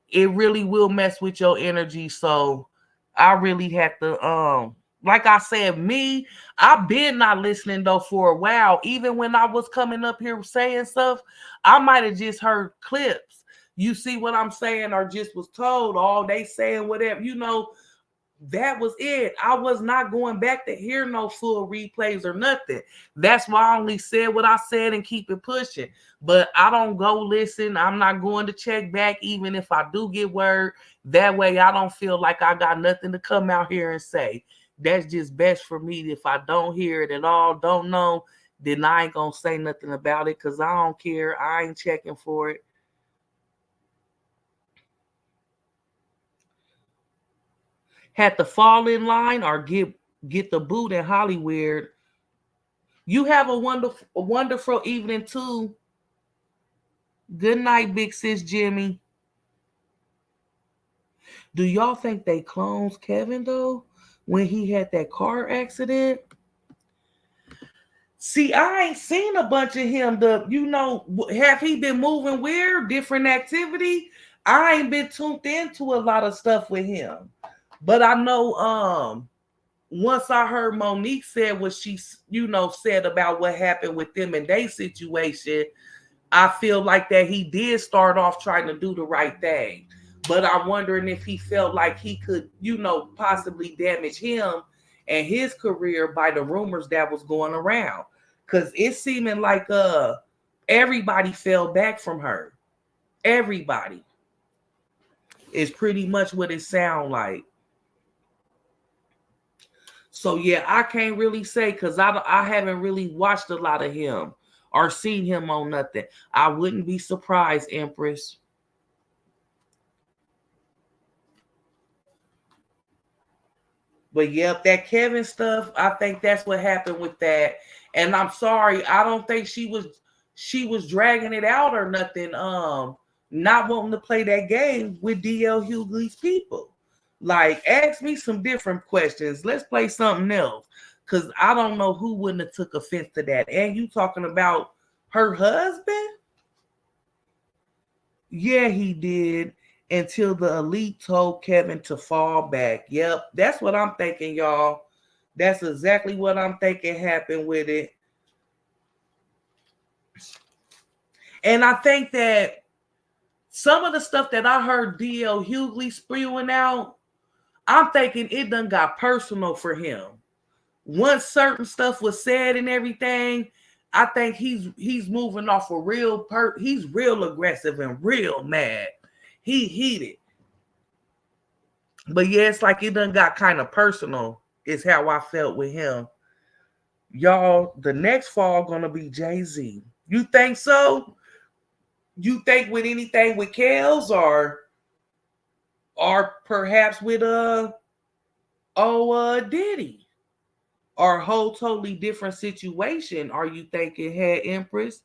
It really will mess with your energy. So I really have to like I said, I've been not listening though for a while. Even when I was coming up here saying stuff, I might have just heard clips. You see what I'm saying, or just was told, all they saying whatever, that was it. I was not going back to hear no full replays or nothing. That's why I only said what I said and keep it pushing. But I don't go listen. I'm not going to check back, even if I do get word. That way I don't feel like I got nothing to come out here and say. That's just best for me. If I don't hear it at all, don't know, then I ain't gonna say nothing about it because I don't care. I ain't checking for it. Had to fall in line or get the boot in Hollywood. You have a wonderful evening too. Good night, big sis Jimmy. Do y'all think they clones Kevin though when he had that car accident? See, I ain't seen a bunch of him. Have he been moving weird, different activity? I ain't been tuned into a lot of stuff with him, but I know once I heard Monique said what she said about what happened with them and their situation, I feel like that he did start off trying to do the right thing. But I'm wondering if he felt like he could, possibly damage him and his career by the rumors that was going around. Cause it's seeming like everybody fell back from her. Everybody is pretty much what it sound like. So yeah, I can't really say because I haven't really watched a lot of him or seen him on nothing. I wouldn't be surprised, Empress. But yep, that Kevin stuff, I think that's what happened with that. And I'm sorry, I don't think she was dragging it out or nothing. Not wanting to play that game with DL Hughley's people. Like, ask me some different questions. Let's play something else. Cause I don't know who wouldn't have took offense to that. And you talking about her husband? Yeah, he did. Until the elite told Kevin to fall back. Yep, that's what I'm thinking, y'all. That's exactly what I'm thinking happened with it. And I think that some of the stuff that I heard DL Hughley spewing out, I'm thinking it done got personal for him. Once certain stuff was said and everything, I think he's moving off a he's real aggressive and real mad. He heated. But yeah, it's like it done got kind of personal, is how I felt with him. Y'all, the next fall gonna be Jay-Z. You think so? You think with anything with Kels or perhaps with Diddy? Or a whole totally different situation are you thinking, head Empress?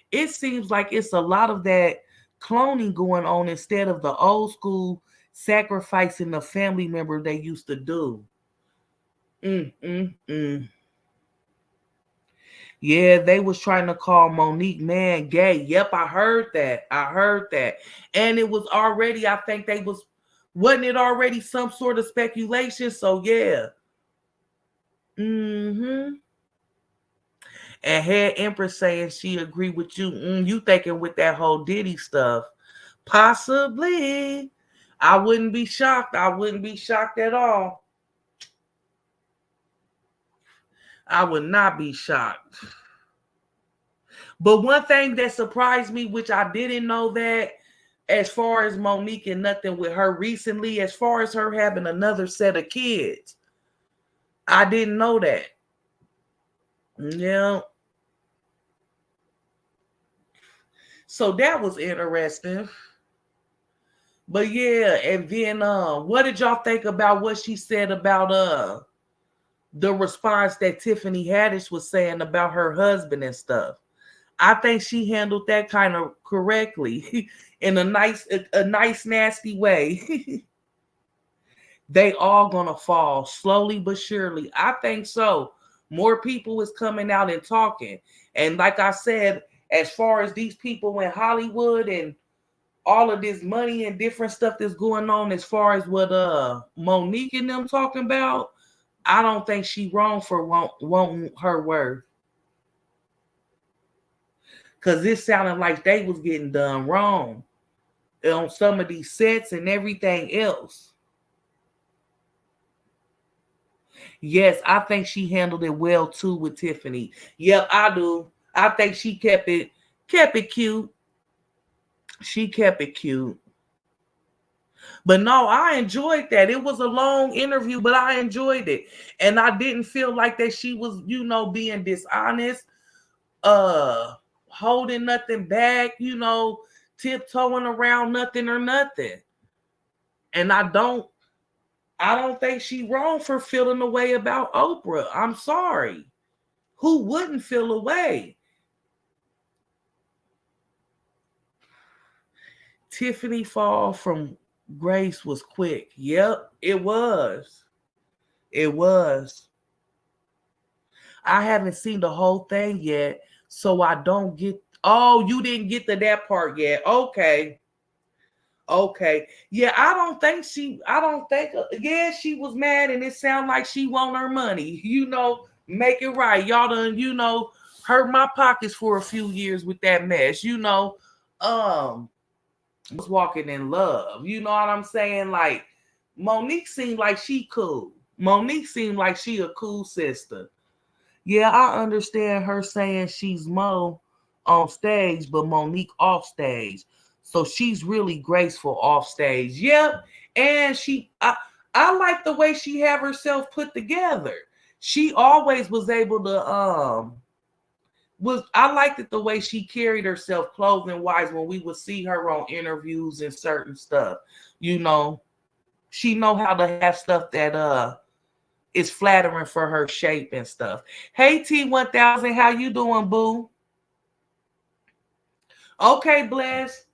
It seems like it's a lot of that cloning going on instead of the old school sacrificing the family member they used to do. Mm, mm, mm. Yeah, they was trying to call Monique man gay. Yep, I heard that. I heard that. And it was already, I think wasn't it already some sort of speculation? So yeah. Mm-hmm. And Head Empress saying she agree with you. You thinking with that whole Diddy stuff. Possibly. I wouldn't be shocked. I wouldn't be shocked at all. I would not be shocked. But one thing that surprised me, which I didn't know that, as far as Monique and nothing with her recently, as far as her having another set of kids, I didn't know that. Yeah. So that was interesting. But yeah, and then what did y'all think about what she said about the response that Tiffany Haddish was saying about her husband and stuff? I think she handled that kind of correctly in a nice, nasty way. They all gonna fall slowly but surely. I think so. More people is coming out and talking. And like I said, as far as these people in Hollywood and all of this money and different stuff that's going on, as far as what Monique and them talking about, I don't think she wrong for wanting her word. Cause it sounded like they was getting done wrong on some of these sets and everything else. Yes, I think she handled it well too with Tiffany. Yep, I do. I think she kept it cute. She kept it cute. But no, I enjoyed that. It was a long interview, but I enjoyed it. And I didn't feel like that she was, being dishonest, holding nothing back, tiptoeing around nothing or nothing. And I don't think she wrong for feeling a way about Oprah. I'm sorry. Who wouldn't feel a way? Tiffany fall from grace was quick. Yep, it was. It was. I haven't seen the whole thing yet, so I don't get. Oh, you didn't get to that part yet. Okay. Okay. Yeah, I don't think. Yeah, she was mad and it sounded like she want her money. Make it right. Y'all done, hurt my pockets for a few years with that mess. Was walking in love. You know what I'm saying? Like, Monique seemed like she cool. Monique seemed like she a cool sister. Yeah, I understand her saying she's Mo on stage, but Monique off stage. So she's really graceful off stage. Yep. And I like the way she have herself put together. She always was able to I liked it the way she carried herself clothing wise when we would see her on interviews and certain stuff. She know how to have stuff that is flattering for her shape and stuff. Hey T1000, how you doing, boo? Okay, bless.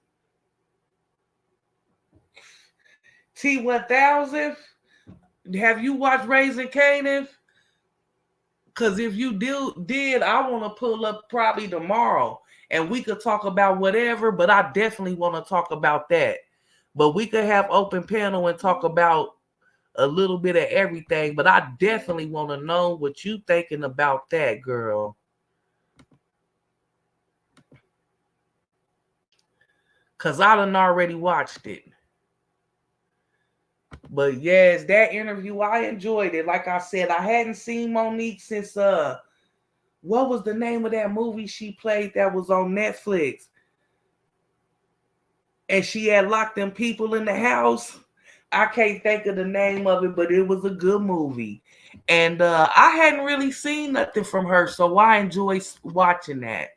T1000, have you watched Raising Canaan? Because if you did, I want to pull up probably tomorrow and we could talk about whatever, but I definitely want to talk about that. But we could have open panel and talk about a little bit of everything, but I definitely want to know what you thinking about that, girl. Because I done already watched it. But yes, that interview, I enjoyed it. Like I said, I hadn't seen Monique since what was the name of that movie she played that was on Netflix? And she had locked them people in the house. I can't think of the name of it, but it was a good movie. And I hadn't really seen nothing from her, so I enjoy watching that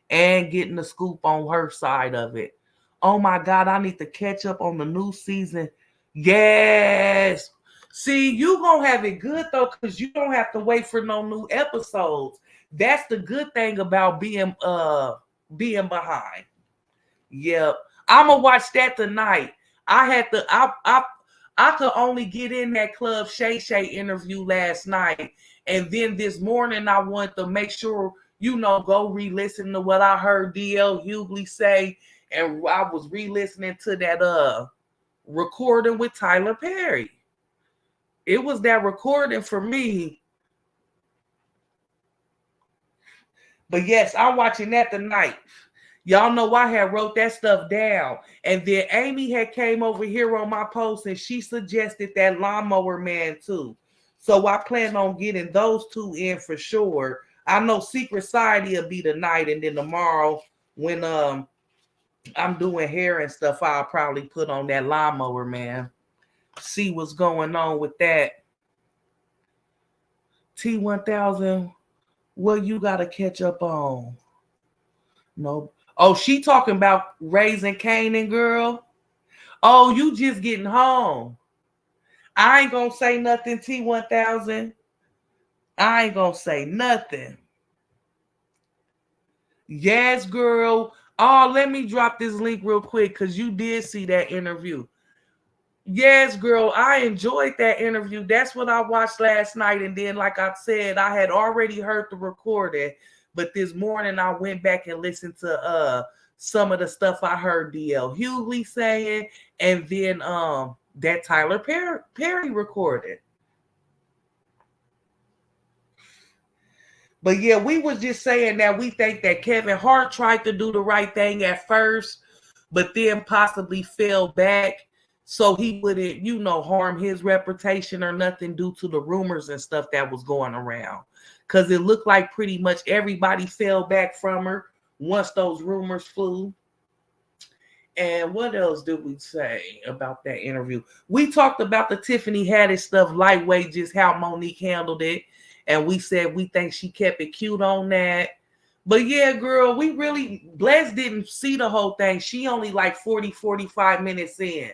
and getting the scoop on her side of it. Oh my God, I need to catch up on the new season. Yes. See, you gonna have it good though, because you don't have to wait for no new episodes. That's the good thing about being behind. Yep. I'ma watch that tonight. I could only get in that Club Shay Shay interview last night. And then this morning I wanted to make sure, go re-listen to what I heard DL Hughley say, and I was re-listening to that recording with Tyler Perry. It was that recording for me. But yes, I'm watching that tonight. Y'all know I had wrote that stuff down. And then Amy had came over here on my post and she suggested that Lawnmower Man too. So I plan on getting those two in for sure. I know Secret Society will be tonight, and then tomorrow when I'm doing hair and stuff, I'll probably put on that Lawnmower Man. See what's going on with that. T1000, what you gotta catch up on? No. Oh, she talking about Raising Canaan, girl. Oh, you just getting home. I ain't gonna say nothing, T1000. I ain't gonna say nothing. Yes, girl. Oh, let me drop this link real quick because you did see that interview. Yes, girl, I enjoyed that interview. That's what I watched last night. And then, like I said, I had already heard the recording, but this morning I went back and listened to some of the stuff I heard DL Hughley saying, and then that Tyler Perry recorded. But yeah, we was just saying that we think that Kevin Hart tried to do the right thing at first, but then possibly fell back so he wouldn't, harm his reputation or nothing due to the rumors and stuff that was going around. Because it looked like pretty much everybody fell back from her once those rumors flew. And what else did we say about that interview? We talked about the Tiffany Haddish stuff, lightweight, just how Monique handled it. And we said we think she kept it cute on that. But yeah, girl, Bless didn't see the whole thing. She only like 40, 45 minutes in.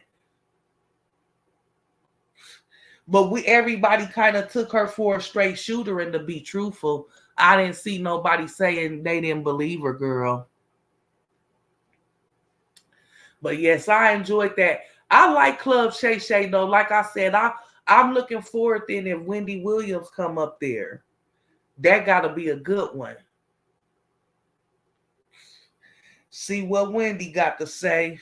But everybody kind of took her for a straight shooter, and to be truthful, I didn't see nobody saying they didn't believe her, girl. But yes, I enjoyed that. I like Club Shay Shay though. Like I said, I'm looking forward then if Wendy Williams come up there. That got to be a good one. See what Wendy got to say.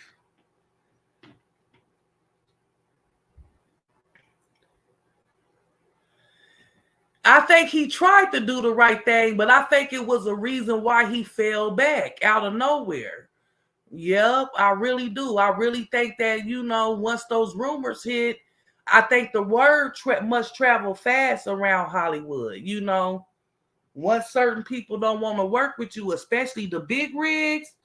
I think he tried to do the right thing, but I think it was a reason why he fell back out of nowhere. Yep, I really do. I really think that, once those rumors hit, I think the word must travel fast around Hollywood. Once certain people don't want to work with you, especially the big rigs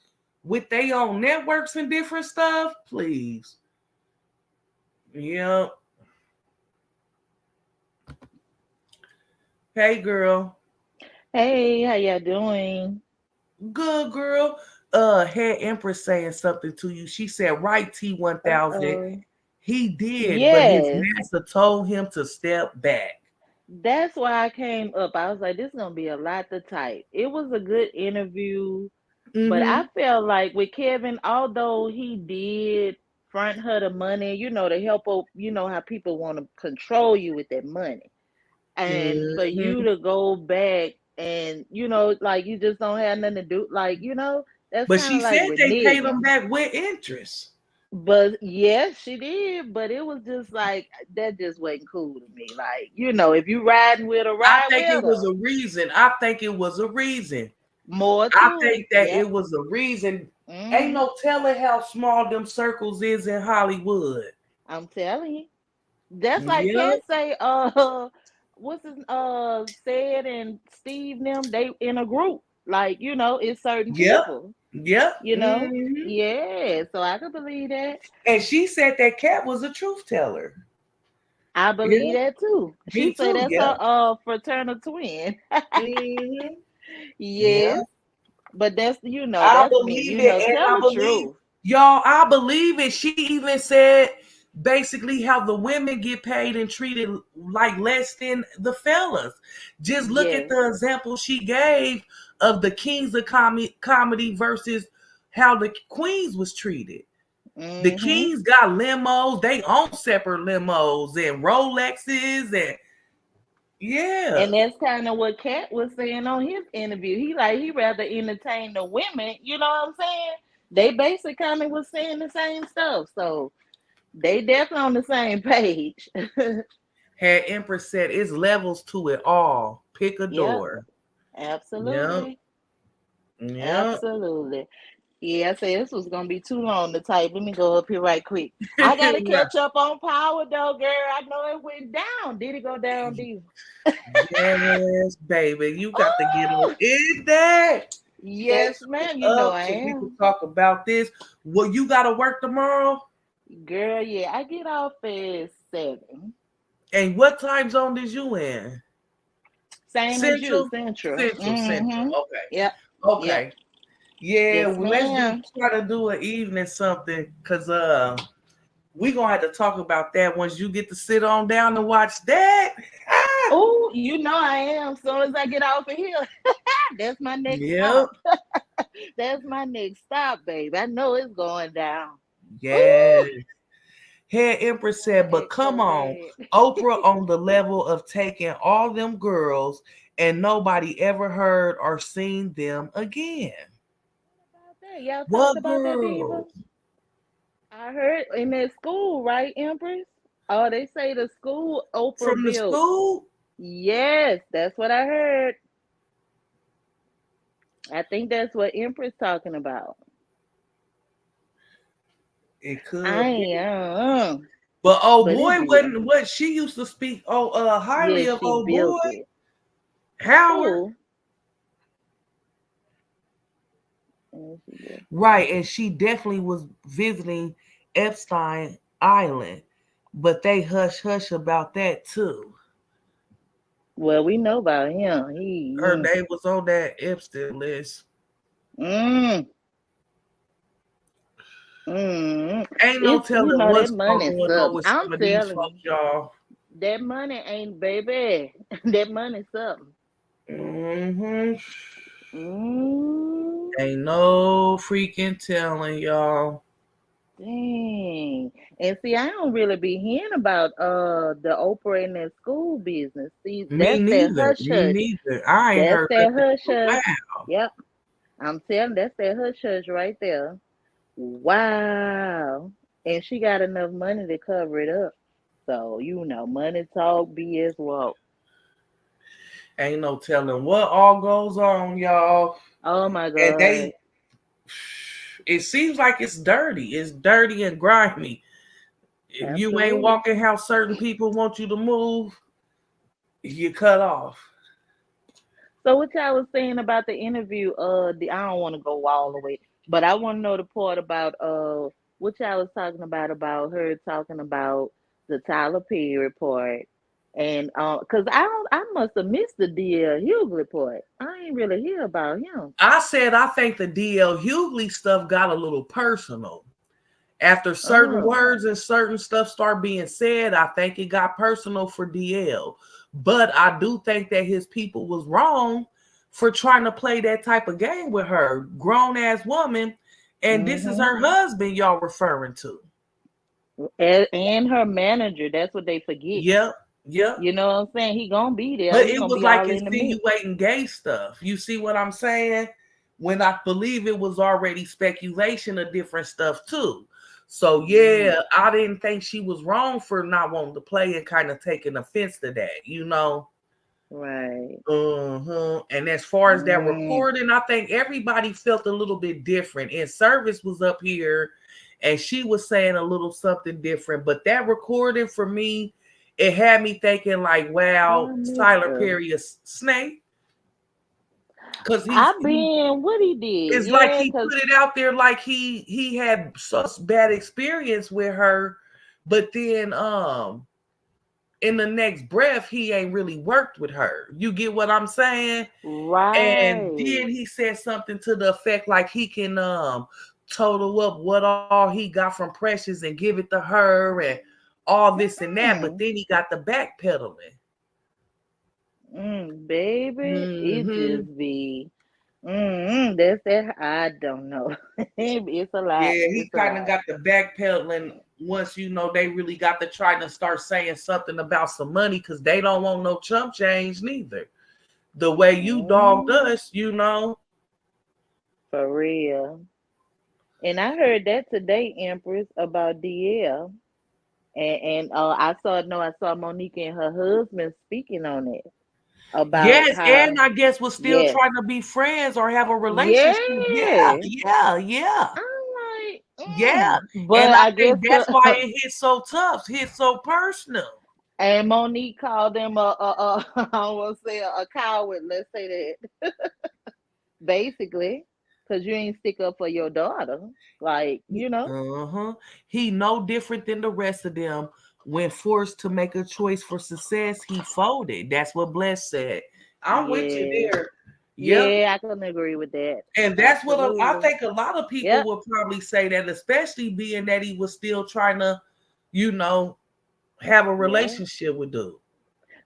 with their own networks and different stuff, please. Yep. Hey, girl. Hey, how y'all doing? Good, girl. Head Empress saying something to you. She said, right, T1000. He did, but his Yes, master told him to step back. that's why I came up. I was like, this is gonna be a lot to type. It was a good interview, but I Mm-hmm. felt like with Kevin, although he did front her the money, to help her, how people want to control you with that money. And for you Mm-hmm. to go back and, like you just don't have nothing to do, like, that's But kind she of like said they paid him reneging. back with interest. But yes, she did. But it was just like that just wasn't cool to me. Like, if you riding with her, I ride think it with was her. a reason. I think it was a reason. More I too. think that Yep. it was a reason. Ain't Hmm. no telling how small them circles is in Hollywood. I'm telling you. That's like Yep. Cat say, what's his said and Steve them, they in a group. Like, it's certain Yep. people, Yep. you know. Mm-hmm. Yeah, so I could believe that. And she said that Cat was a truth teller. I Yeah, believe that too. She me said too. that's her Yep. fraternal twin. Mm-hmm. Yeah. Yes. But that's I that's me. believe it, and Tell I the believe truth. y'all. I believe it. She even said basically how the women get paid and treated like less than the fellas. Just look at Yes. the example she gave of the kings of comedy versus how the queens was treated. The Mm-hmm. kings got limos. They own separate limos and Rolexes, and Yeah. And that's kind of what Kat was saying on his interview. He rather entertain the women, you know what I'm saying? They basically kind of was saying the same stuff. So they definitely on the same page. Had Empress said it's levels to it all. Pick a Yep, door. Yep. absolutely. Yep. Absolutely. Yeah, I said this was gonna be too long to type. Let me go up here right quick. I gotta Right. catch up on power though, girl. I know it went down. Did it go down deep? Yes, baby. You got to get up Oh, in there. yes, Catch me ma'am. You know up I so we can am. talk about this. Well, you got to work tomorrow. Girl, yeah, I get off at 7. And what time zone is you in? Same as you, Central? Central. Central. Mm-hmm. Okay. Yep. Yep. Okay. Yeah, Yes, well, let's ma'am. try to do an evening something because we gonna have to talk about that once you get to sit on down and watch that. Oh, you know I am. Soon as I get off of here, that's my next Yep. stop. That's my next stop, babe. I know it's going down. Yeah. Ooh, Head Empress said, but it's come so on, bad. Oprah on the level of taking all them girls and nobody ever heard or seen them again. About that, y'all talked What about that, Diva? girls? I heard in that school, right, Empress? Oh, they say the school Oprah From the built. school? Yes, that's what I heard. I think that's what Empress talking about. It I could ain't, be. But oh but it boy, be. wasn't what she used to speak highly Yes, of she old boy built it. Howard. Who? Yes, she built it. Right, and she definitely was visiting Epstein Island, but they hush hush about that too. Well, we know about him. Her name was on that Epstein list. Mm, mm. Ain't no It's telling that what's money going on something. with I'm some of these telling folks, you, y'all. that money ain't baby. That money something. Hmm. Mm, Ain't no freaking telling, y'all. dang. And see, I don't really be hearing about the Oprah and that school business. See, Me that's that neither. hush Me hush. neither. I ain't That's heard that nothing hush in a hush. while. Yep. I'm telling that's that hush hush right there. Wow. And she got enough money to cover it up. So, money talk, BS walk. Ain't no telling what all goes on, y'all. Oh my And God. it seems like it's dirty. It's dirty and grimy. If you ain't Absolutely. walking how certain people want you to move, you cut off. So what y'all was saying about the interview, I don't want to go all the way, but I want to know the part about what y'all was talking about her talking about the Tyler Perry part. And cause I must have missed the DL Hughley part. I ain't really hear about him. I said I think the DL Hughley stuff got a little personal. After certain Oh. words and certain stuff start being said, I think it got personal for DL. But I do think that his people was wrong for trying to play that type of game with her, grown ass woman, and this is Mm-hmm. her husband y'all referring to. And her manager, that's what they forget. Yep, yep. You know what I'm saying? He gonna be there. But He it gonna was be like all in the mix. insinuating gay stuff. You see what I'm saying? When I believe it was already speculation of different stuff too. So yeah, Mm, I didn't think she was wrong for not wanting to play and kind of taking offense to that. right. And as far as that Mm, recording, I think everybody felt a little bit different. And Service was up here and she was saying a little something different. But that recording for me, it had me thinking like, oh, wow, I missed Tyler her. Perry is Snake. Because I been what he did, it's like yeah, he cause put it out there like he had such bad experience with her, but then in the next breath, he ain't really worked with her. You get what I'm saying? And right. then he said something to the effect like he can total up what all he got from Precious and give it to her and all this and that, but Mm, then he got the backpedaling. baby, it Mm-hmm. just be. That's that. I don't know. It's a lot. Yeah, he It's a kind of lot. got the backpedaling once they really got to try to start saying something about some money because they don't want no chump change neither. The way you dogged Mm, us. for real. And I heard that today, Empress, about DL. And I saw no, I saw Monique and her husband speaking on it about Yes, and how I guess was still yes, trying to be friends or have a relationship. Yeah, yeah. yeah, yeah, I'm like, yeah. but And I I guess think that's why it hit so tough, hit so personal. and Monique called them I won't say a coward. Let's say that basically, because you ain't stick up for your daughter, like Uh-huh. He no different than the rest of them. When forced to make a choice for success, he folded. That's what Bless said. I'm with you Yeah, there. Yep. yeah, I can agree with that. And that's what I Absolutely. think a lot of people Yep. will probably say that, especially being that he was still trying to, you know, have a Yeah. relationship with dude.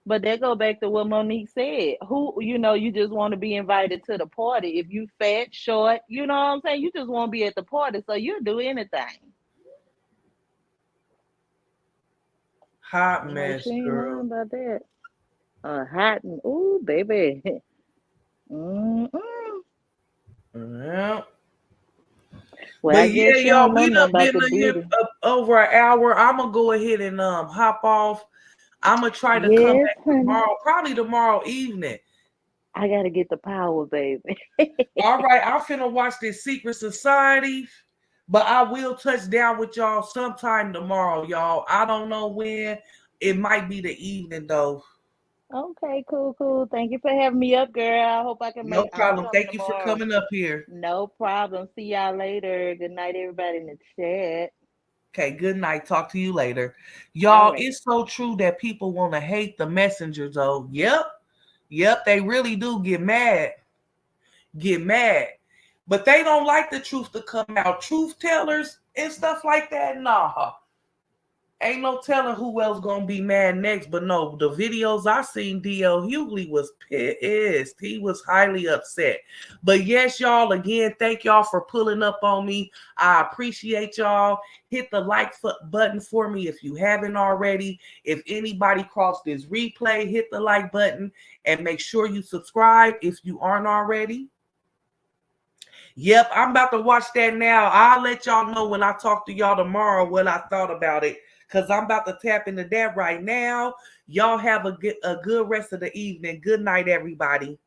But that go back to what Monique said. Who you just want to be invited to the party. If you fat, short, you know what I'm saying? You just want to be at the party, so you'll do anything. Hot No, she mess, ain't girl. lying about that. Hot and ooh, baby. Mm-mm. Yeah. Well, I But yeah, guess she y'all, don't know we nothing done about been the here beauty. over an hour. I'm gonna go ahead and hop off. I'm gonna try to come Yes, back honey. tomorrow, probably tomorrow evening. I gotta get the power, baby. All right, I'm finna watch this Secret Society, but I will touch down with y'all sometime tomorrow, y'all. I don't know when. It might be the evening though. Okay, cool, cool. Thank you for having me up, girl. I hope I can No make. I'm problem. coming Thank you for tomorrow. coming up here. No problem. See y'all later. Good night, everybody in the chat. Okay, good night. Talk to you later. All Y'all, right. it's so true that people want to hate the messengers, though. Yep. Yep, they really do get mad. Get mad. But they don't like the truth to come out. Truth tellers and stuff like that, nah. Ain't no telling who else gonna be mad next. But no, the videos I seen, DL Hughley was pissed. He was highly upset. But yes, y'all, again, thank y'all for pulling up on me. I appreciate y'all. Hit the like button for me if you haven't already. If anybody crossed this replay, hit the like button and make sure you subscribe if you aren't already. Yep, I'm about to watch that now. I'll let y'all know when I talk to y'all tomorrow what I thought about it. Because I'm about to tap into that right now. Y'all have a good rest of the evening. Good night, everybody.